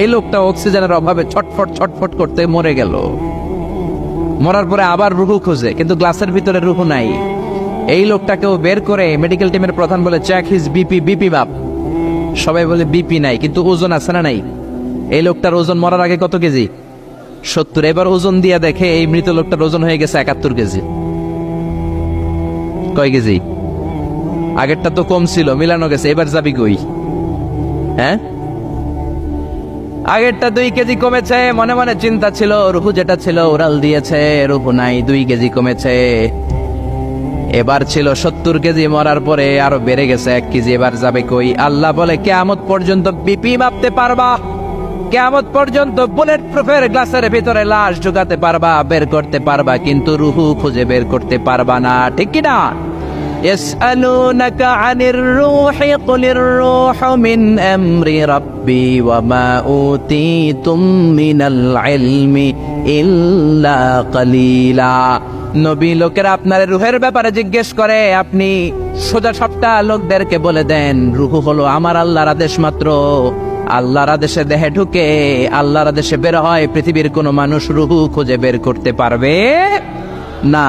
S1: এই লোকটা অক্সিজেনের অভাবে ছটফট করতে মরে গেল। মরার পরে আবার রুহু খোঁজে, কিন্তু গ্লাসের ভিতরে রুহু নাই। এই লোকটাকেও বের করে মেডিকেল টিমের প্রধান বলে, চেক হিজ বিপি, বিপি মাপ। সবাই বলে, বিপি নাই, কিন্তু ওজন আছে না নাই? এই লোকটার ওজন মরার আগে কত কেজি? 70। এবার ওজন দিয়া দেখে এই মৃত লোকটার ওজন হয়ে গেছে 71 কেজি। কয় কেজি? আগেরটা তো কম ছিল, মিলানো গেছে। এবার যাবি কই? হ্যাঁ, আগেরটা 2 কেজি কমেছে। মনে মনে চিন্তা ছিল, রুহু যেটা ছিল উড়াল দিয়েছে, রুহু নাই, 2 কেজি কমেছে। এবার ছিল 70 কেজি, মরার পরে আরো বেড়ে গেছে 1 কেজি। এবার যাবে কই? আল্লাহ বলে, কিয়ামত পর্যন্ত বিপি মাপতে পারবা, কিয়ামত পর্যন্ত বুলেট প্রুফের গ্লাসের ভিতরে লাশ ঢুকাতে পারবা, বের করতে পারবা, কিন্তু রুহু খুঁজে বের করতে পারবা না। ঠিক কিনা? ইয়াসআলুনাকা আনির রূহি কুলির রূহু মিন আমরি রাব্বি ওয়া মা উতীতুম মিনাল ইলমি ইল্লা কালিলা। নবী লোকেরা আপনার রুহের ব্যাপারে জিজ্ঞেস করে, আপনি সোজা সবটা লোকদেরকে বলে দেন, রুহ হলো আমার আল্লাহর আদেশ মাত্র। আল্লাহর আদেশে দেহে ঢুকে, আল্লাহর আদেশে বের হয়। পৃথিবীর কোন মানুষ রুহু খুঁজে বের করতে পারবে না,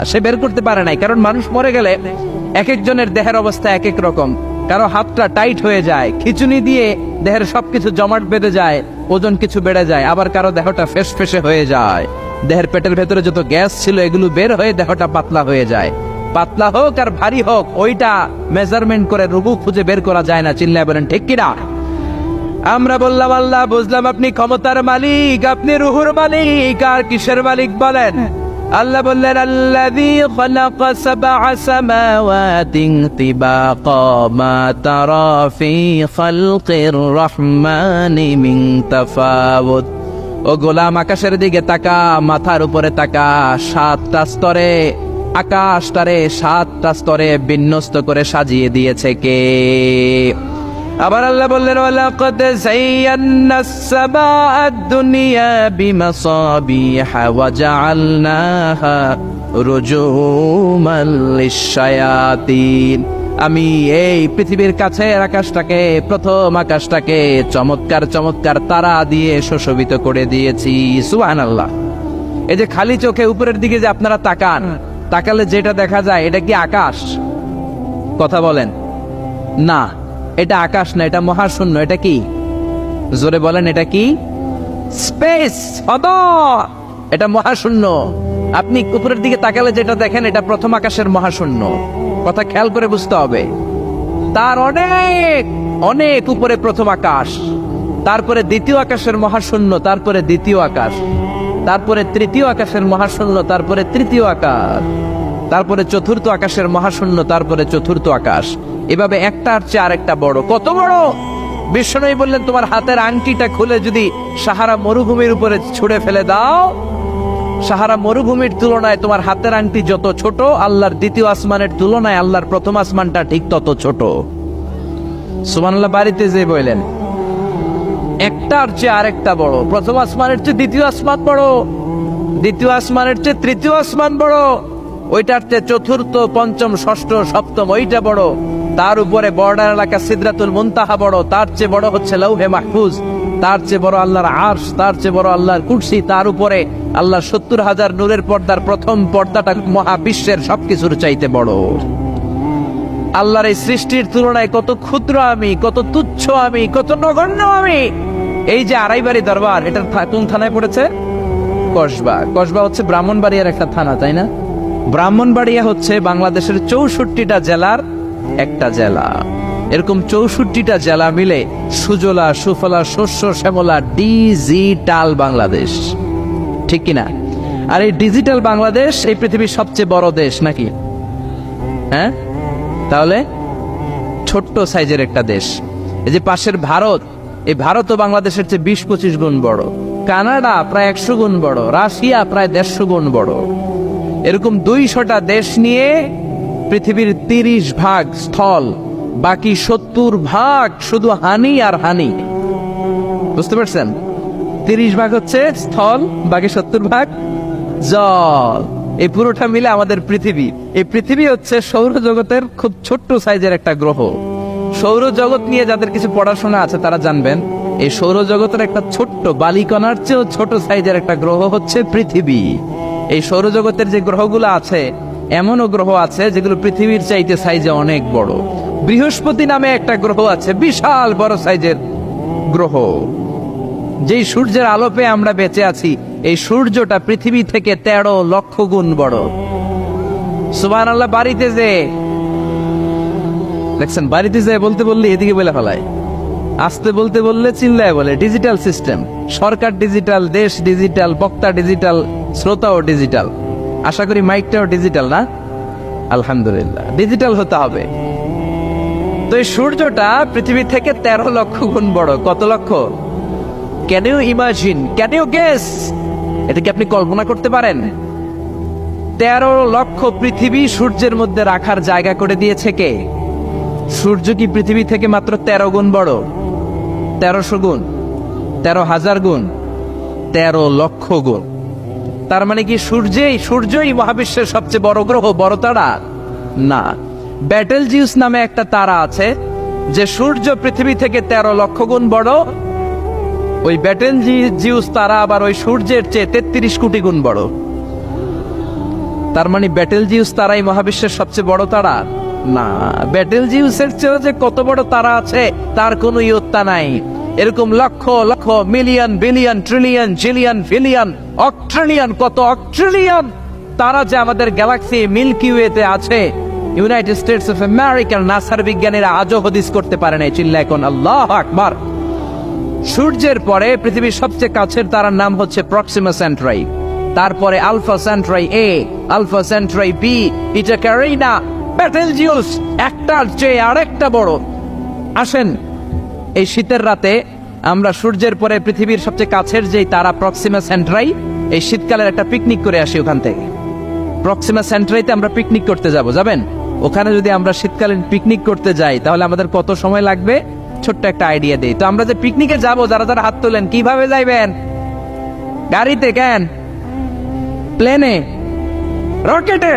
S1: সে বের করতে পারে নাই। কারণ মানুষ মরে গেলে এক একজনের দেহের অবস্থা এক এক রকম। কারো হাতটা টাইট হয়ে যায়, খিচুনি দিয়ে দেহের সবকিছু জমাট বেঁধে যায়, ওজন কিছু বেড়ে যায়। আবার কারো দেহটা ফেসফেসে হয়ে যায়, দেহের পেটের ভেতরে যত গ্যাস ছিল এগুলো বের হয়ে দেহটা পাতলা হয়ে যায়। পাতলা হোক আর ভারী হোক, ওইটা মেজারমেন্ট করে রুহু খুঁজে বের করা যায় না। চিল্লায় বলেন ঠিক কিনা? আমরা বললাম আল্লাহ, বুঝলাম আপনি ক্ষমতার মালিক, আপনি রুহুর মালিক, আর কিসের মালিক বলেন? আল্লাহ বললেন, আল্লাযী খালাকা সাবআ সামাওয়াতিন তিবাকা মা তারা ফী খালকির রহমানি মিন তাফাউত। ও গোলাম, আকাশের দিকে তাকা, মাথার উপরে তাকা। 7টা স্তরে আকাশটারে 7টা স্তরে বিন্যস্ত করে সাজিয়ে দিয়েছে কে? আবার আল্লাহ বললেন, ওয়ালাকাদ যায়্যানাস সামাআদ দুনিয়া বিমাসাবিহা ওয়া জাআলনাহা রুজুমান লিশ-শায়াতিন। আমি এই পৃথিবীর কাছের আকাশটাকে, প্রথম আকাশটাকে চমৎকার চমৎকার তারা দিয়ে সুশোভিত করে দিয়েছি। সুবহানাল্লাহ। এই যে খালি চোখে উপরের দিকে যে আপনারা তাকান, তাকালে যেটা দেখা যায় এটা কি আকাশ? কথা বলেন না, এটা আকাশ না, এটা মহাশূন্য। এটা কি? জোরে বলেন, এটা কি? স্পেস, এটা মহাশূন্য। আপনি উপরের দিকে তাকালে যেটা দেখেন এটা প্রথম আকাশের মহাশূন্য। কথা খেয়াল করে বুঝতে হবে। তার অনেক অনেক উপরে প্রথম আকাশ, তারপরে দ্বিতীয় আকাশের মহাশূন্য, তারপরে দ্বিতীয় আকাশ, তারপরে তৃতীয় আকাশের মহাশূন্য, তারপরে তৃতীয় আকাশ, তারপরে চতুর্থ আকাশের মহাশূন্য, তারপরে চতুর্থ আকাশ। এভাবে একটার চেয়ে আরেকটা বড়। কত বড়? বিষ্ণু বললেন, তোমার হাতের আংটিটা খুলে যদি সাহারা মরুভূমির উপরে ছুঁড়ে ফেলে দাও, সাহারা মরুভূমির তুলনায় তোমার হাতের আংটি যত ছোট, আল্লাহর দ্বিতীয় আসমানের তুলনায় আল্লাহর প্রথম আসমানটা ঠিক তত ছোট। সুবহানাল্লাহ। বাড়িতে যে বললেন, একটার চেয়ে আরেকটা বড়। প্রথম আসমানের চেয়ে দ্বিতীয় আসমান বড়, দ্বিতীয় আসমানের চেয়ে তৃতীয় আসমান বড়, ওইটার চেয়ে চতুর্থ, পঞ্চম, ষষ্ঠ, সপ্তম ওইটা বড়। তার উপরে বর্ডার এলাকা সিদরাতুল মুনতাহা বড়, তার চেয়ে বড় হচ্ছে লৌহে মাহফুজ, তার চেয়ে বড় আল্লাহর আরশ, তার চেয়ে বড় আল্লাহর কুরসি, তার উপরে আল্লাহর 70,000 নূরের পর্দার প্রথম পর্দাটা মহাবিশ্বের সবকিছুর চাইতে বড়। আল্লাহর এই সৃষ্টির তুলনায় কত ক্ষুদ্র আমি, কত তুচ্ছ আমি, কত নগণ্য আমি। এই যে আড়াইবাড়ি দরবার, এটা কোন থানায় পড়েছে? কসবা। কসবা হচ্ছে ব্রাহ্মণবাড়িয়ার একটা থানা, তাই না? ব্রাহ্মণবাড়িয়া হচ্ছে বাংলাদেশের 64টা জেলার একটা জেলা। এরকম 64টা জেলা মিলে সুজলা সুফলা শস্য শ্যামলা ডিজিটাল বাংলাদেশ, ঠিক কিনা? আর এই ডিজিটাল বাংলাদেশ এই পৃথিবীর সবচেয়ে বড় দেশ নাকি? হ্যাঁ, তাহলে ছোট্ট সাইজের একটা দেশ। এই যে পাশের ভারত, এই ভারত ও বাংলাদেশের চেয়ে 20-25 গুণ বড়। কানাডা প্রায় 100 গুণ বড়, রাশিয়া প্রায় 150 গুণ বড়। এরকম 200টা দেশ নিয়ে পৃথিবীর 30 ভাগ স্থল, বাকি 70 ভাগ শুধু হানি আর হানি। বুঝতে পারছেন? 30 ভাগ হচ্ছে স্থল, বাকি 70 ভাগ জল। এই পুরোটা মিলে আমাদের পৃথিবী। এই পৃথিবী হচ্ছে সৌরজগতের খুব ছোট্ট সাইজের একটা গ্রহ। সৌরজগৎ নিয়ে যাদের কিছু পড়াশোনা আছে তারা জানবেন, এই সৌরজগতের একটা ছোট্ট বালিকণার চেয়েও ছোট সাইজের একটা গ্রহ হচ্ছে পৃথিবী। এই সৌরজগতের যে গ্রহগুলো আছে, এমনও গ্রহ আছে যেগুলো পৃথিবীর চাইতে সাইজে অনেক বড়। বৃহস্পতি নামে একটা গ্রহ আছে, বিশাল বড় সাইজের গ্রহ। যেই সূর্যের আলো পেয়ে আমরা বেঁচে আছি, এই সূর্যটা পৃথিবী থেকে 13 লক্ষ গুণ বড়। সুবহানাল্লাহ। বাড়িতে যে দেখছেন, বাড়িতে যে বলতে বললে এদিকে বলে ফেলায়, আসতে বলতে বললে চিল্লায় বলে। ডিজিটাল সিস্টেম, সরকার ডিজিটাল, দেশ ডিজিটাল, বক্তা ডিজিটাল, শ্রোতাও ডিজিটাল। আশা করি মাইকটাও ডিজিটাল না? আলহামদুলিল্লাহ, ডিজিটাল হতে হবে। তো এই সূর্যটা পৃথিবী থেকে 13 লক্ষ গুণ বড়। কত lakh? Can you imagine, can you guess? এটা কি আপনি কল্পনা করতে পারেন? 13 লক্ষ পৃথিবী সূর্যের মধ্যে রাখার জায়গা করে দিয়েছে কে? সূর্য কি পৃথিবী থেকে মাত্র 13 গুণ বড়? 1300 গুণ, 13,000 গুণ, 13 লক্ষ গুণ। তার মানে কি সূর্যই মহাবিশ্বের সবচেয়ে বড় গ্রহ, বড় তারা? না, ব্যাটেল জিউস নামে একটা তারা আছে যে সূর্য পৃথিবী থেকে 13 লক্ষ গুণ বড়। ওই ব্যাটেল জিউস তারা আবার ওই সূর্যের চেয়ে 33 কোটি গুণ বড়। তার মানে ব্যাটেল জিউস তারাই মহাবিশ্বের সবচেয়ে বড় তারা? না, ব্যাটেল জিউসের চেয়ে যে কত বড় তারা আছে তার কোনো ইয়ত্তা নাই। এরকম lakh lakh, million, billion, trillion, zillion, billion, octillion, কত অক্ট্রিলিয়ন তারা যে আমাদের গ্যালাক্সি মিল্কি ওয়েতে আছে, ইউনাইটেড স্টেটস অফ আমেরিকার নাসার বিজ্ঞানীরা আজও হদিস করতে পারে নাই। চিল্লা এখন আল্লাহু আকবার। সূর্যের পরে পৃথিবীর সবচেয়ে কাছের তারার নাম হচ্ছে প্রক্সিমা সেন্ট্রাই, তারপরে আলফা সেন্ট্রাই এ, আলফা সেন্ট্রাই বি, ইটা ক্যারিনা, বেটেলজিউস একটার চেয়ে আরেকটা বড়। আসেন এই শীতের রাতে আমরা সূর্যের পরে পৃথিবীর সবচেয়ে কাছের যেই তারা প্রক্সিমা সেন্ট্রাই, এই শীতকালের একটা পিকনিক করে আসি ওখান থেকে। প্রক্সিমা সেন্ট্রাইতে আমরা পিকনিক করতে যাবেন? ওখানে যদি আমরা শীতকালীন পিকনিক করতে যাই তাহলে আমাদের কত সময় লাগবে? ছোট্ট একটা আইডিয়া দেই তো। আমরা যে পিকনিকে যাব, যারা যারা হাত তোলেন, কিভাবে যাইবেন? গাড়িতে? কেন? প্লেনে? রকেটে?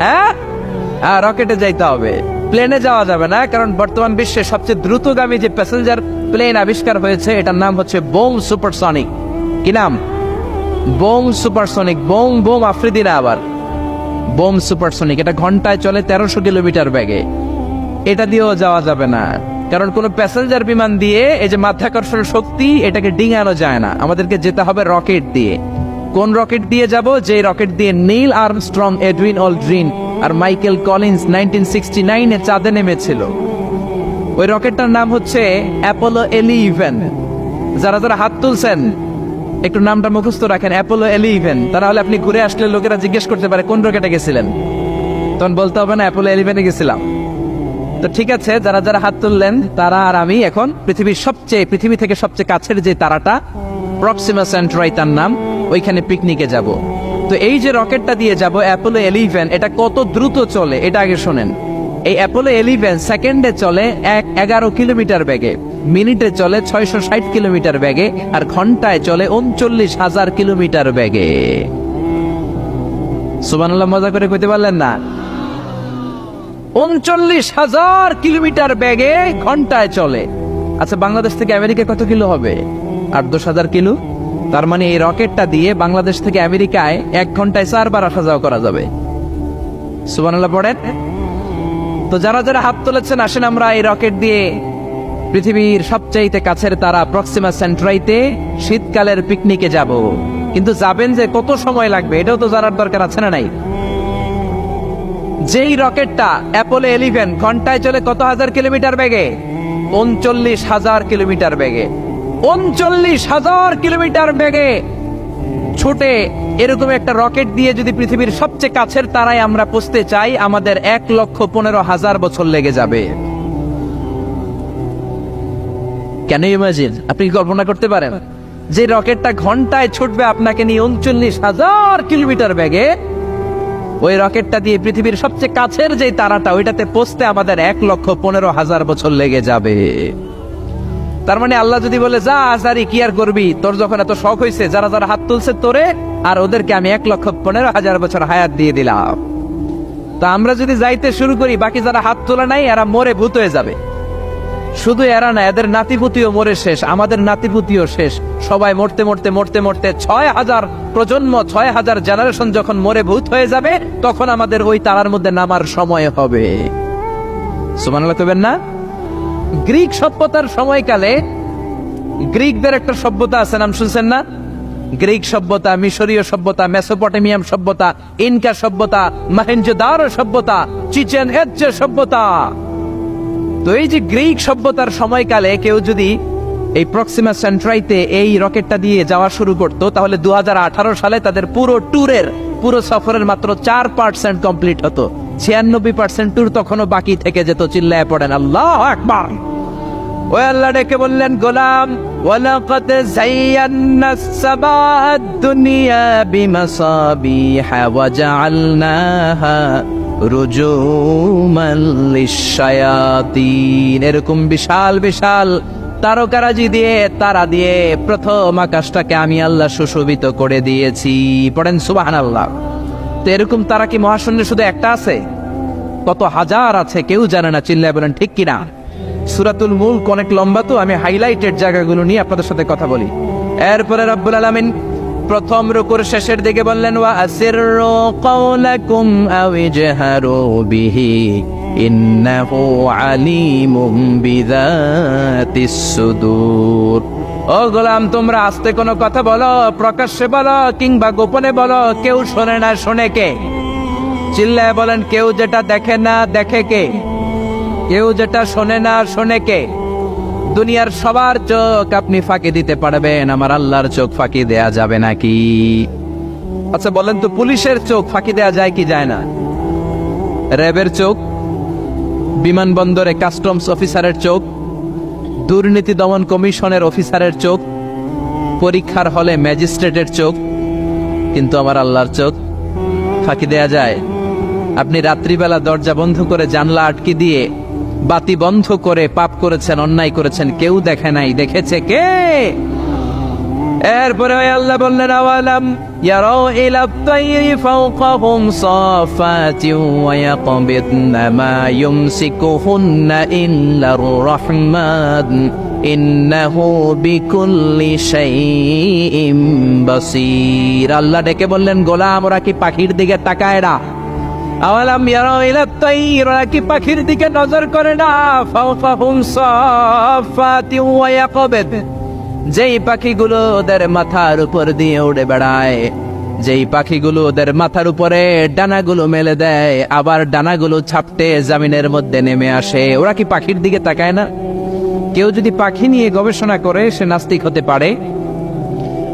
S1: হ্যাঁ, রকেটে যাইতে হবে, প্লেনে যাওয়া যাবে না। কারণ বর্তমান বিশ্বে সবচেয়ে দ্রুতগামী যে প্যাসেঞ্জার প্লেন আবিষ্কার হয়েছে এটার নাম হচ্ছে বোম সুপারসনিক। কি নাম? Bomb supersonic. Bomb bomb Afridi না, আবার বোম সুপারসনিক। এটা ঘন্টায় চলে 1300 কিলোমিটার বেগে। এটা দিয়েও যাওয়া যাবে না, কারণ কোন প্যাসেঞ্জার বিমান দিয়ে এই যে মাধ্যাকর্ষণ শক্তি এটাকে ডিঙানো যায় না। আমাদেরকে যেতে হবে রকেট দিয়ে। কোন রকেট দিয়ে যাব? যে রকেট দিয়ে নীল আর্মস্ট্রং, এডউইন অলড্রিন আর মাইকেল কলিন্স 1969 চাঁদে নেমেছিল। ওই রকেটটার নাম হচ্ছে অ্যাপোলো 11। যারা যারা হাত তুলছেন একটু নামটা মুখস্থ রাখেন, অ্যাপোলো 11। তাহলে আপনি ঘুরে আসলে লোকেরা জিজ্ঞেস করতে পারে কোন রকেটে গেছিলেন, তখন বলতে হবে না অ্যাপোলো 11 গেছিলাম। তো ঠিক আছে, যারা যারা হাত তুললেন তারা আর আমি এখন পৃথিবী থেকে সবচেয়ে কাছের যে তারাটা প্রক্সিমা সেন্ট্রাই তার নাম, ওইখানে পিকনিকে যাব। তো এই যে রকেটটা দিয়ে যাব অ্যাপোলো 11, এটা কত দ্রুত চলে এটা আগে শোনেন। এই অ্যাপোলো 11 সেকেন্ডে চলে 11 কিলোমিটার বেগে, মিনিটে চলে 660 কিলোমিটার বেগে, আর ঘন্টায় চলে 39,000 কিলোমিটার বেগে। সুবহানাল্লাহ, মজা করে কইতে পারলেন না? 39,000 কিলোমিটার বেগে ঘন্টায় চলে। আচ্ছা, বাংলাদেশ থেকে আমেরিকা কত কিলো হবে? 8-10,000 কিলো। তার মানে এই রকেটটা দিয়ে বাংলাদেশ থেকে আমেরিকায় 1 ঘন্টায় 4 বার আসা যাওয়া করা যাবে। সুবহানাল্লাহ পড়েন। তো যারা যারা হাত তুলেছেন, আসেন আমরা এই রকেট দিয়ে পৃথিবীর সবচাইতে কাছের তারা প্রক্সিমা সেন্ট্রাইতে শীতকালের পিকনিকে যাব। কিন্তু যাবেন যে কত সময় লাগবে এটাও তো জানার দরকার আছে না নাই? যেই রকেটটা অ্যাপোলো 11 ঘন্টায় চলে কত হাজার কিলোমিটার বেগে? 39,000 কিলোমিটার বেগে। 39,000 কিলোমিটার বেগে ছুটে এরকম একটা রকেট দিয়ে যদি পৃথিবীর সবচেয়ে কাছের তারায় আমরা পৌঁছতে চাই, আমাদের 1,15,000 বছর লেগে যাবে। কেন ইমাজিন? আপনি কল্পনা করতে পারেন যে রকেটটা ঘন্টায় ছুটবে আপনাকে নিয়ে 39,000 কিলোমিটার বেগে, ওই রকেটটা দিয়ে পৃথিবীর সবচেয়ে কাছের যে তারাটা ওইটাতে পৌঁছতে আমাদের 1,15,000 বছর লেগে যাবে। তার মানে আল্লাহ যদি বলে যা আজারি কি আর করবি, তোর যখন এত শখ হয়েছে, যারা যারা হাত তুলছে তোরে আর ওদেরকে আমি 1,15,000 বছর হায়াত দিয়ে দিলাম। তা আমরা যদি যাইতে শুরু করি, বাকি যারা হাত তোলা নাই এরা মরে ভূত হয়ে যাবে। শুধু এরা না, এদের নাতিপুতিও মরে শেষ, আমাদের নাতিপুতিও শেষ। সবাই মরতে মরতে মরতে মরতে 6,000 প্রজন্ম, 6,000 জেনারেশন যখন মরে ভূত হয়ে যাবে, তখন আমাদের ওই তারার মধ্যে নামার সময় হবে। সুবহানাল্লাহ কইবেন না? গ্রিক সভ্যতার সময়কালে গ্রিকদের একটা সভ্যতা আছে, নাম শুনছেন না? গ্রিক সভ্যতা, মিশরীয় সভ্যতা, মেসোপটেমিয়াম সভ্যতা, ইনকা সভ্যতা, মহেঞ্জোদারো সভ্যতা, চিচেন ইৎজা সভ্যতা। তো এই যে গ্রিক সভ্যতার সময়কালে কেউ যদি এই প্রক্সিমা সেন্ট্রাইতে এই রকেটটা দিয়ে যাওয়া শুরু করত, তাহলে 2018 সালে তাদের পুরো সফরের মাত্র 4% কমপ্লিট হতো। 96% ট্যুর তখনও বাকি থেকে যেত। চিল্লায় পড়েন আল্লাহু আকবার। ওই আল্লাহ ডেকে বললেন, গোলাম ওয়ালাকাদ যায়্যানাস সামাআদ দুনিয়া বিমাসাবিহা ওয়া জাআলনাহা রুজুমান লিশ-শায়াতিন। এরকম বিশাল বিশাল তারকারাজি দিয়ে, তারা দিয়ে প্রথম আকাশটাকে আমি আল্লাহ সুশোভিত করে দিয়েছি। পড়েন সুবহানাল্লাহ। তো এরকম তারা কি মহাশূন্যে শুধু একটা আছে? কত হাজার আছে কেউ জানে না। চিল্লায় বলেন ঠিক কিনা? সূরাতুল মুলক অনেক লম্বা, তো আমি হাইলাইটেড জায়গাগুলো নিয়ে আপনাদের সাথে কথা বলি। এরপরে রব্বুল আলামিন প্রথম রুকুর শেষের দিকে বললেন, ওয়া আসিররু কাওলাকুম আও ইজহারু বিহি ইন্নাহু আলিমুম বিযাতিস সুদূর। ও গোলাম, তোমরা আস্তে কোনো কথা বলো, প্রকাশ্যে বলো কিংবা গোপনে বলো, কেউ শোনে না, শোনে কে? চিল্লায় বলেন, কেউ যেটা দেখে না দেখে কে? কেউ যেটা শোনে না শোনে কে? দুনিয়ার সবার চোখ আপনি ফাঁকি দিতে পারবেন, আমার আল্লাহর চোখ ফাঁকি দেয়া যাবে নাকি? আচ্ছা বলেন তো, পুলিশের চোখ ফাঁকি দেয়া যায় কি যায় না? র্যাবের চোখ, বিমানবন্দরে কাস্টমস অফিসারের চোখ, দুর্নীতি দমন কমিশনের অফিসারের চোখ, পরীক্ষার হলে ম্যাজিস্ট্রেটের চোখ, কিন্তু আমার আল্লাহর চোখ ফাঁকি দেয়া যায়? আপনি রাত্রিবেলা দরজা বন্ধ করে জানলা আটকে দিয়ে বাতি বন্ধ করে পাপ করেছেন, অন্যায় করেছেন, কেউ দেখে নাই, দেখেছে কে? এরপরে আল্লাহ বললেন, আওয়ালাম ইয়ারাউ ইলা তাইরি ফাওকাহুম সাফাতিন ওয়া ইয়াকবিদনা মা ইউমসিকুহুন্না ইল্লার রাহমান ইন্নাহু বিকুল্লি শাইইন বাসীর। আল্লাহ ডেকে বললেন, গোলাম ওরা কি পাখির দিকে তাকায় না? আওয়ালাম ইয়ারাউ ইলা তাইর, ওরা কি পাখির দিকে নজর করে না? ফাওকাহুম সাফাতিন ওয়া ইয়াকবিদ, যেই পাখিগুলো ওদের মাথার উপর দিয়ে উড়ে বেড়ায়, যেই পাখিগুলো ওদের মাথার উপরে ডানাগুলো মেলে দেয়, আবার ডানাগুলো ছাপটে জমিনের মধ্যে নেমে আসে, ওরা কি পাখির দিকে তাকায় না? কেউ যদি পাখি নিয়ে গবেষণা করে সে নাস্তিক হতে পারে।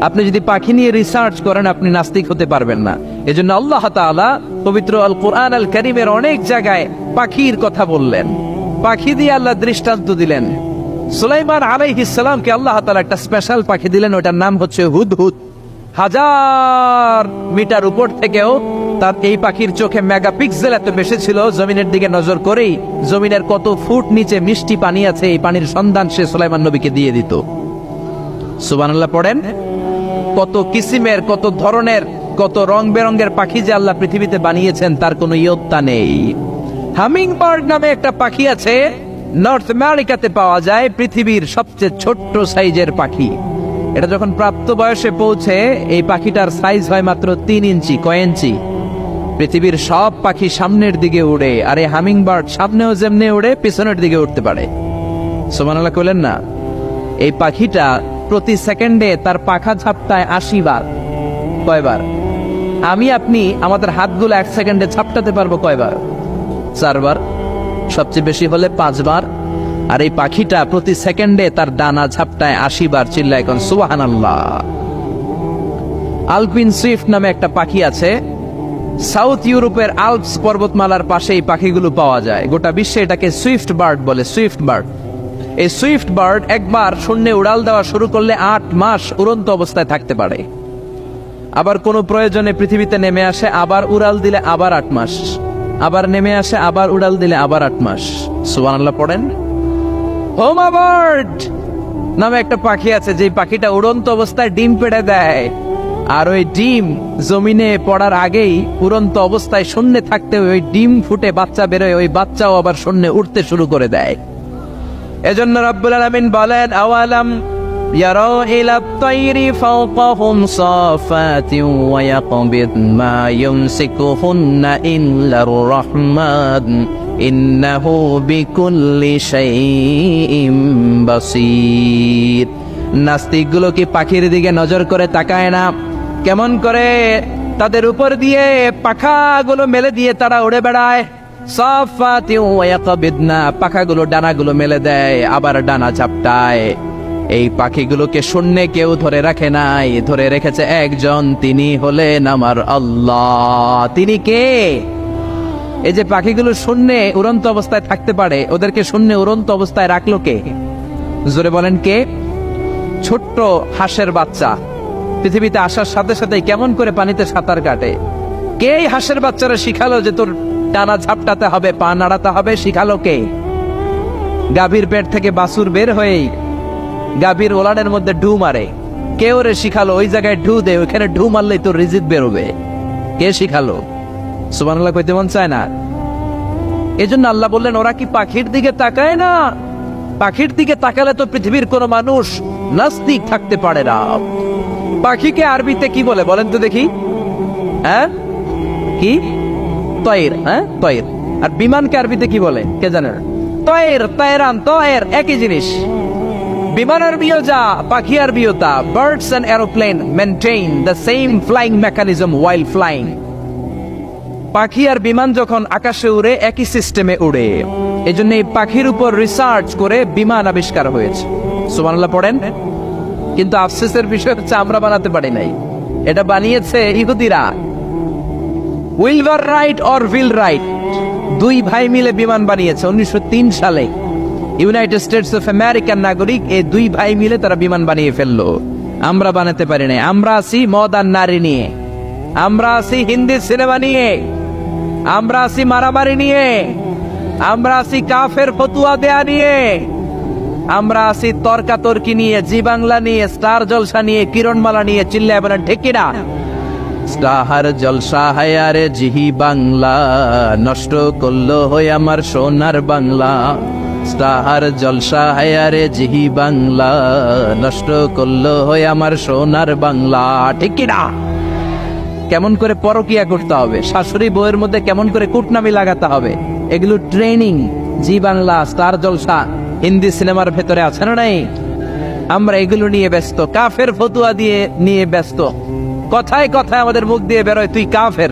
S1: আপনি যদি পাখি নিয়ে রিসার্চ করেন আপনি নাস্তিক হতে পারবেন না। এজন্য আল্লাহ তাআলা পবিত্র আল কোরআন আল কারীমের অনেক জায়গায় পাখির কথা বললেন, পাখি দিয়ে আল্লাহ দৃষ্টান্ত দিলেন। সুলাইমান আলাইহিস সালামকে আল্লাহ তাআলা একটা স্পেশাল পাখি দিলেন, ওটার নাম হচ্ছে হুদহুদ। 1000 মিটার উপর থেকেও তার এই পাখির চোখে মেগাপিক্সেল এত বেশি ছিল, জমিনের দিকে নজর করেই জমিনের কত ফুট নিচে মিষ্টি পানি আছে এই পানির সন্ধান সে সুলাইমান নবীকে দিয়ে দিত। সুবহানাল্লাহ পড়েন। কত কিসিমের, কত ধরনের, কত রং বেরঙের পাখি যে আল্লাহ পৃথিবীতে বানিয়েছেন তার কোনো ইয়ত্তা নেই। হামিং বার্ড নামে একটা পাখি আছে, নর্থ আমেরিকাতে পাওয়া যায়, পৃথিবীর সবচেয়ে ছোট্ট সাইজের পাখি। এটা যখন প্রাপ্ত বয়সে পৌঁছে এই পাখিটার সাইজ হয় মাত্র 3 ইঞ্চি। কয় ইঞ্চি? পৃথিবীর সব পাখি সামনের দিকে উড়ে, আর এই হামিং বার্ড সামনেও যেমনি উড়ে পিছনের দিকে উঠতে পারে। সুবহানাল্লাহ কইলেন না? এই পাখিটা প্রতি সেকেন্ডে তার পাখা ঝাপটায় 80 বার। কয়বার? আমি আপনি আমাদের হাতগুলো 1 সেকেন্ডে ঝাপটাতে পারবো কয়বার? 4 বার, সবচেয়ে বেশি হলে 5 বার। আর এই পাখিটা প্রতি সেকেন্ডে তার ডানা ঝাপটায় 80 বার। চিল্লায় এখন সুবহানাল্লাহ। আলপিন সুইফট নামে একটা পাখি আছে, সাউথ ইউরোপের আল্পস পর্বতমালার পাশে এই পাখিগুলো পাওয়া যায়। গোটা বিশ্বে এটাকে সুইফট বার্ড বলে, সুইফট বার্ড। এই সুইফট বার্ড একবার শূন্যে উড়াল দেওয়া শুরু করলে 8 মাস উড়ন্ত অবস্থায় থাকতে পারে। আবার কোনো প্রয়োজনে পৃথিবীতে নেমে আসে, আবার উড়াল দিলে আবার 8 মাস, আবার নেমে আসে, আবার উড়াল দিলে আবার 8 মাস। সুবহানাল্লাহ পড়েন। হোমা বার্ড নামে একটা পাখি আছে, যে পাখিটা উড়ন্ত অবস্থায় ডিম পেড়ে দেয়, আর ওই ডিম জমিনে পড়ার আগেই উড়ন্ত অবস্থায় শূন্যে থাকতে ওই ডিম ফুটে বাচ্চা বেরোয়, ওই বাচ্চাও আবার শূন্যে উঠতে শুরু করে দেয়। এজন্য রব্বুল আলামিন বলেন, আওয়ালাম ইয়ারাউ ইলা তাইরি ফাওকাহুম সাফাতিন ওয়া ইয়াকবিদ মা ইউমসিকুহুন্না ইল্লার রাহমান ইন্নাহু বিকুল্লি শাইইন বাসীর। নাস্তিকগুলো কি পাখির দিকে নজর করে তাকায় না? কেমন করে তাদের উপর দিয়ে পাখাগুলো মেলে দিয়ে তারা উড়ে বেড়ায়। সাফাতিন ওয়া ইয়াকবিদনা, পাখাগুলো ডানাগুলো মেলে দেয়, আবার ডানা ঝাপটায়। এই পাখিগুলোকে শূন্যে কেউ ধরে রাখে নাই, ধরে রেখেছে একজন, তিনি হলেন আমার আল্লাহ। তিনি কে? এই যে পাখিগুলো শূন্যে উড়ন্ত অবস্থায় থাকতে পারে, ওদেরকে শূন্যে উড়ন্ত অবস্থায় রাখলো কে? জোরে বলেন কে? ছোট্ট হাঁসের বাচ্চা পৃথিবীতে আসার সাথে সাথে কেমন করে পানিতে সাঁতার কাটে? কে এই হাঁসের বাচ্চারা শিখালো যে তোর টানা ঝাপটাতে হবে, পা নাড়াতে হবে? শিখালো কে? গাভীর পেট থেকে বাছুর বের হয়েই গাভীর ওলানের মধ্যে ঢু মারে। কে ওরে শিখালো ওই জায়গায় ঢু দে, ওখানে ঢু মারলেই তোর রিজিক বেরোবে? কে শিখালো? সুবহানাল্লাহ কইতে মন চায় না? এজন্য আল্লাহ বললেন ওরা কি পাখির দিকে তাকায় না? পাখির দিকে তাকালে তো পৃথিবীর কোন মানুষ নাস্তিক থাকতে পারে না। পাখিকে আরবিতে কি বলে বলেন তো দেখি? হ্যাঁ, কি? তয়ের। হ্যাঁ, তয়ের। আর বিমানকে আরবিতে কি বলে কে জানেন? তয়ের, তয়রান, তয়ের একই জিনিস। বিমান আরবিও যা, পাখি আরবিও তা। Birds and aeroplane maintain the same flying mechanism while flying. পাখি আর বিমান যখন আকাশে উড়ে একই সিস্টেমে উড়ে, এজন্য এই পাখির উপর রিসার্চ করে বিমান আবিষ্কার হয়েছে। সুবহানাল্লাহ পড়েন। কিন্তু আফসোসের বিষয় হচ্ছে আমরা বানাতে পারি নাই, এটা বানিয়েছে ইহুদিরা। Wilbur right or will write দুই ভাই মিলে বিমান বানিয়েছে 1903 সালে। ইউনাইটেড স্টেটস অফ আমেরিকার নাগরিক এই দুই ভাই মিলে তারা বিমান বানিয়ে ফেললো। আমরা বানাতে পারি নাই। আমরা আছি মদ আর নারী নিয়ে, আমরা আছি হিন্দি সিনেমা নিয়ে, আমরা আছি মারামারি নিয়ে, আমরা আছি কাফের ফতুয়া দেয়া নিয়ে, আমরা আছি তর্কাতর্কি নিয়ে, জি বাংলা নিয়ে, স্টার জলসা নিয়ে, কিরণমালা নিয়ে। চিল্লায় বলেন ঠিক কিনা? স্টার জলসা হায়ারে জিহি বাংলা, নষ্ট করলো হয়ে আমার সোনার বাংলা। স্টার জলসা হায়ারে জিহি বাংলা, নষ্ট করলো হয়ে আমার সোনার বাংলা। ঠিক কিনা? কেমন করে পরকিয়া করতে হবে, শাশুড়ি বউয়ের মধ্যে কেমন করে কুটনামি লাগাতে হবে, এগুলো ট্রেনিং জি বাংলা, স্টার জলসা, হিন্দি সিনেমার ভেতরে আছে না নাই? আমরা এগুলো নিয়ে ব্যস্ত, কাফের ফতুয়া দিয়ে নিয়ে ব্যস্ত। কথায় কথায় আমাদের মুখ দিয়ে বেরোয় তুই কাফের,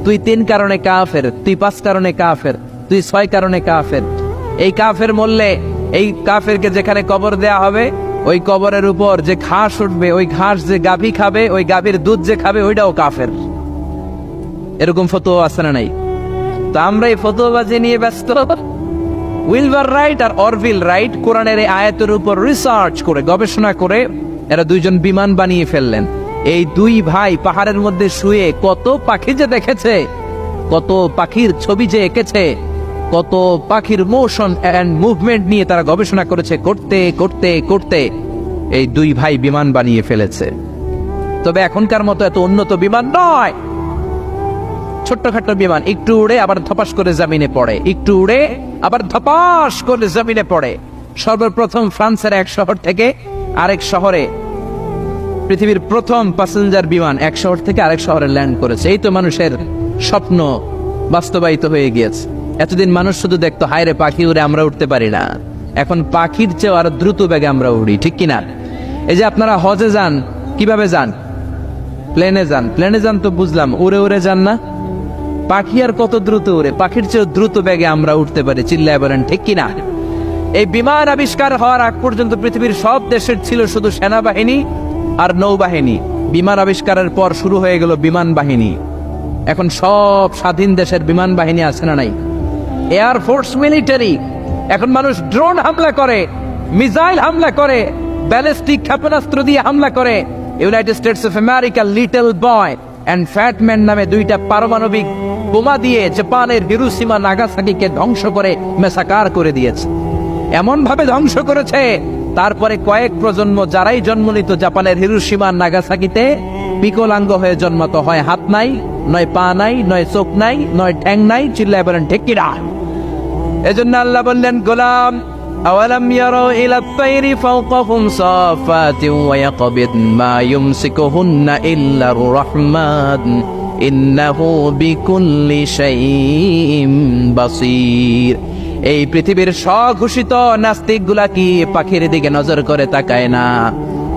S1: তুই 3 কারণে কাফের, তুই 5 কারণে কাফের, তুই 6 কারণে কাফের। এই কাফের মরলে এই কাফেরকে যেখানে কবর দেয়া হবে ওই কবরের উপর যে ঘাস উঠবে, ওই ঘাস যে গাভী খাবে, ওই গাভীর দুধ যে খাবে ওইটাও কাফের। এরকম ফতোয়া আছে না নাই? তো আমরা এই ফতোয়াবাজি নিয়ে ব্যস্ত। উইলবার রাইট আর অরভিল রাইট কোরআনের এই আয়াতের উপর রিসার্চ করে, গবেষণা করে এরা দুইজন বিমান বানিয়ে ফেললেন। এই দুই ভাই পাহাড়ের মধ্যে শুয়ে কত পাখি যে দেখেছে, কত পাখির ছবি যে এঁকেছে, কত পাখির মোশন এন্ড মুভমেন্ট নিয়ে তারা গবেষণা করেছে। করতে করতে করতে এই দুই ভাই বিমান বানিয়ে ফেলেছে। তবে এখনকার মতো এত উন্নত বিমান নয়, ছোট্টখাট্ট বিমান, একটু উড়ে আবার ধপাস করে জমিনে পড়ে, একটু উড়ে আবার ধপাস করে জমিনে পড়ে। সর্বপ্রথম ফ্রান্সের এক শহর থেকে আরেক শহরে পৃথিবীর প্রথম প্যাসেঞ্জার বিমান এক শহর থেকে আরেক শহরে ল্যান্ড করেছে। এই তো মানুষের স্বপ্ন বাস্তবায়িত হয়ে গিয়েছে। এতদিন মানুষ শুধু দেখতো হায় রে পাখি উড়ে, আমরা উঠতে পারি না। এখন পাখির চেয়ে আরো দ্রুত বেগে আমরা উড়ি। ঠিক কিনা? এই যে আপনারা হজে যান, কিভাবে যান? প্লেনে যান। প্লেনে যান তো বুঝলাম, উড়ে উড়ে যান না? পাখি আর কত দ্রুত উড়ে, পাখির চেয়ে দ্রুত বেগে আমরা উঠতে পারি। চিল্লায় বলেন ঠিক কিনা? এই বিমান আবিষ্কার হওয়ার আগ পর্যন্ত পৃথিবীর সব দেশের ছিল শুধু সেনাবাহিনী আর নৌবাহিনী। বিমান আবিষ্কারের পর শুরু হয়ে গেল বিমান বাহিনী। এখন সব স্বাধীন দেশের বিমান বাহিনী আছে না নাই? Air force, military. এখন মানুষ ড্রোন হামলা করে, মিসাইল হামলা করে, ব্যালিস্টিক ক্ষেপণাস্ত্র দিয়ে হামলা করে। United States of America Little Boy and Fat Man নামে দুইটা পারমাণবিক বোমা দিয়ে জাপানের হিরোশিমা নাগাসাকিকে ধ্বংস করে মেসাকার করে দিয়েছে। এমন ভাবে ধ্বংস করেছে, তারপরে কয়েক প্রজন্ম যারাই জন্ম নিত জাপানের হিরোশিমা নাগাসাকিতে বিকলাঙ্গ হয়ে জন্মাতো। হয় হাত নাই, নয় পা নাই, নয় চোখ নাই, নয় ঠ্যাং নাই। চিল্লায় বলেন ঠিক কিনা? এজন্য আল্লাহ বললেন গোলাম, আওয়ালাম ইয়ারাউ ইলা তাইরি ফাওকাহুম সাফাতিন ওয়া ইয়াকবিদ মা ইউমসিকুহুন্না ইল্লার রাহমান ইন্নাহু বিকুল্লি শাইইন বাসীর। এই পৃথিবীর স্বঘোষিত নাস্তিক গুলা কি পাখির দিকে নজর করে তাকায় না?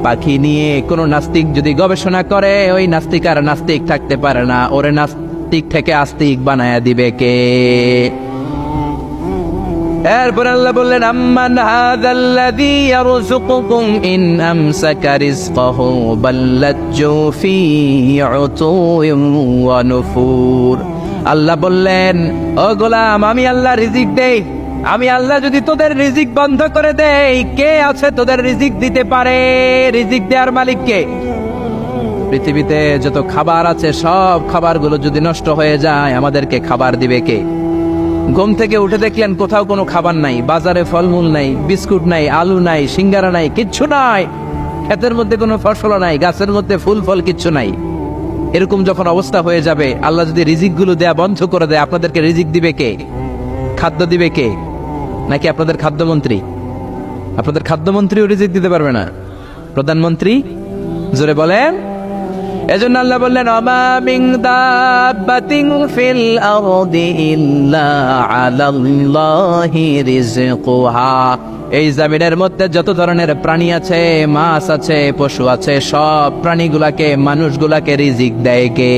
S1: পাখি নিয়ে কোন নাস্তিক যদি গবেষণা করে, ওই নাস্তিক আর নাস্তিক থাকতে পারে না। ওরে নাস্তিক থেকে আস্তিক বানায়া দিবে কে? এরপর আল্লাহ বললেন, আম্মান হাযাল্লাযী ইয়ারযুকুকুম ইন আমসাকা রিজকাহু বাল্লাজ্জু ফী উতুইন ওয়া নুফুর। আল্লাহ বললেন, ও গোলাম, আমি আল্লাহ রিজিক দেই, আমি আল্লাহ যদি তোদের রিজিক বন্ধ করে দেই, কে আছে তোদের রিজিক দিতে পারে? রিজিক দেওয়ার মালিক কে? পৃথিবীতে যত খাবার আছে সব খাবারগুলো যদি নষ্ট হয়ে যায়, আমাদেরকে খাবার দিবে কে? ঘুম থেকে উঠে দেখলেন কোথাও কোনো খাবার নাই, বাজারে ফলমূল নাই, বিস্কুট নাই, আলু নাই, সিঙ্গারা নাই, কিচ্ছু নাই, ক্ষেতের মধ্যে কোনো ফসল নাই, গাছের মধ্যে ফুল ফল কিচ্ছু নাই। এরকম যখন অবস্থা হয়ে যাবে, আল্লাহ যদি রিজিক গুলো দেয়া বন্ধ করে দেয়, আপনাদেরকে রিজিক দিবে কে? খাদ্য দিবে কে? নাকি আপনাদের খাদ্যমন্ত্রী? আপনাদের খাদ্যমন্ত্রীও রিজিক দিতে পারবে না, প্রধানমন্ত্রী? জোরে বলেন। এজন্য আল্লাহ বললেন, ওমা মিন দাব্বাতিন ফিল আরদি ইল্লা আলাল্লাহি রিজকুহা। এই জমিনের মধ্যে যত ধরনের প্রাণী আছে, মাছ আছে, পশু আছে, সব প্রাণীগুলাকে, মানুষগুলাকে রিজিক দেয় কে?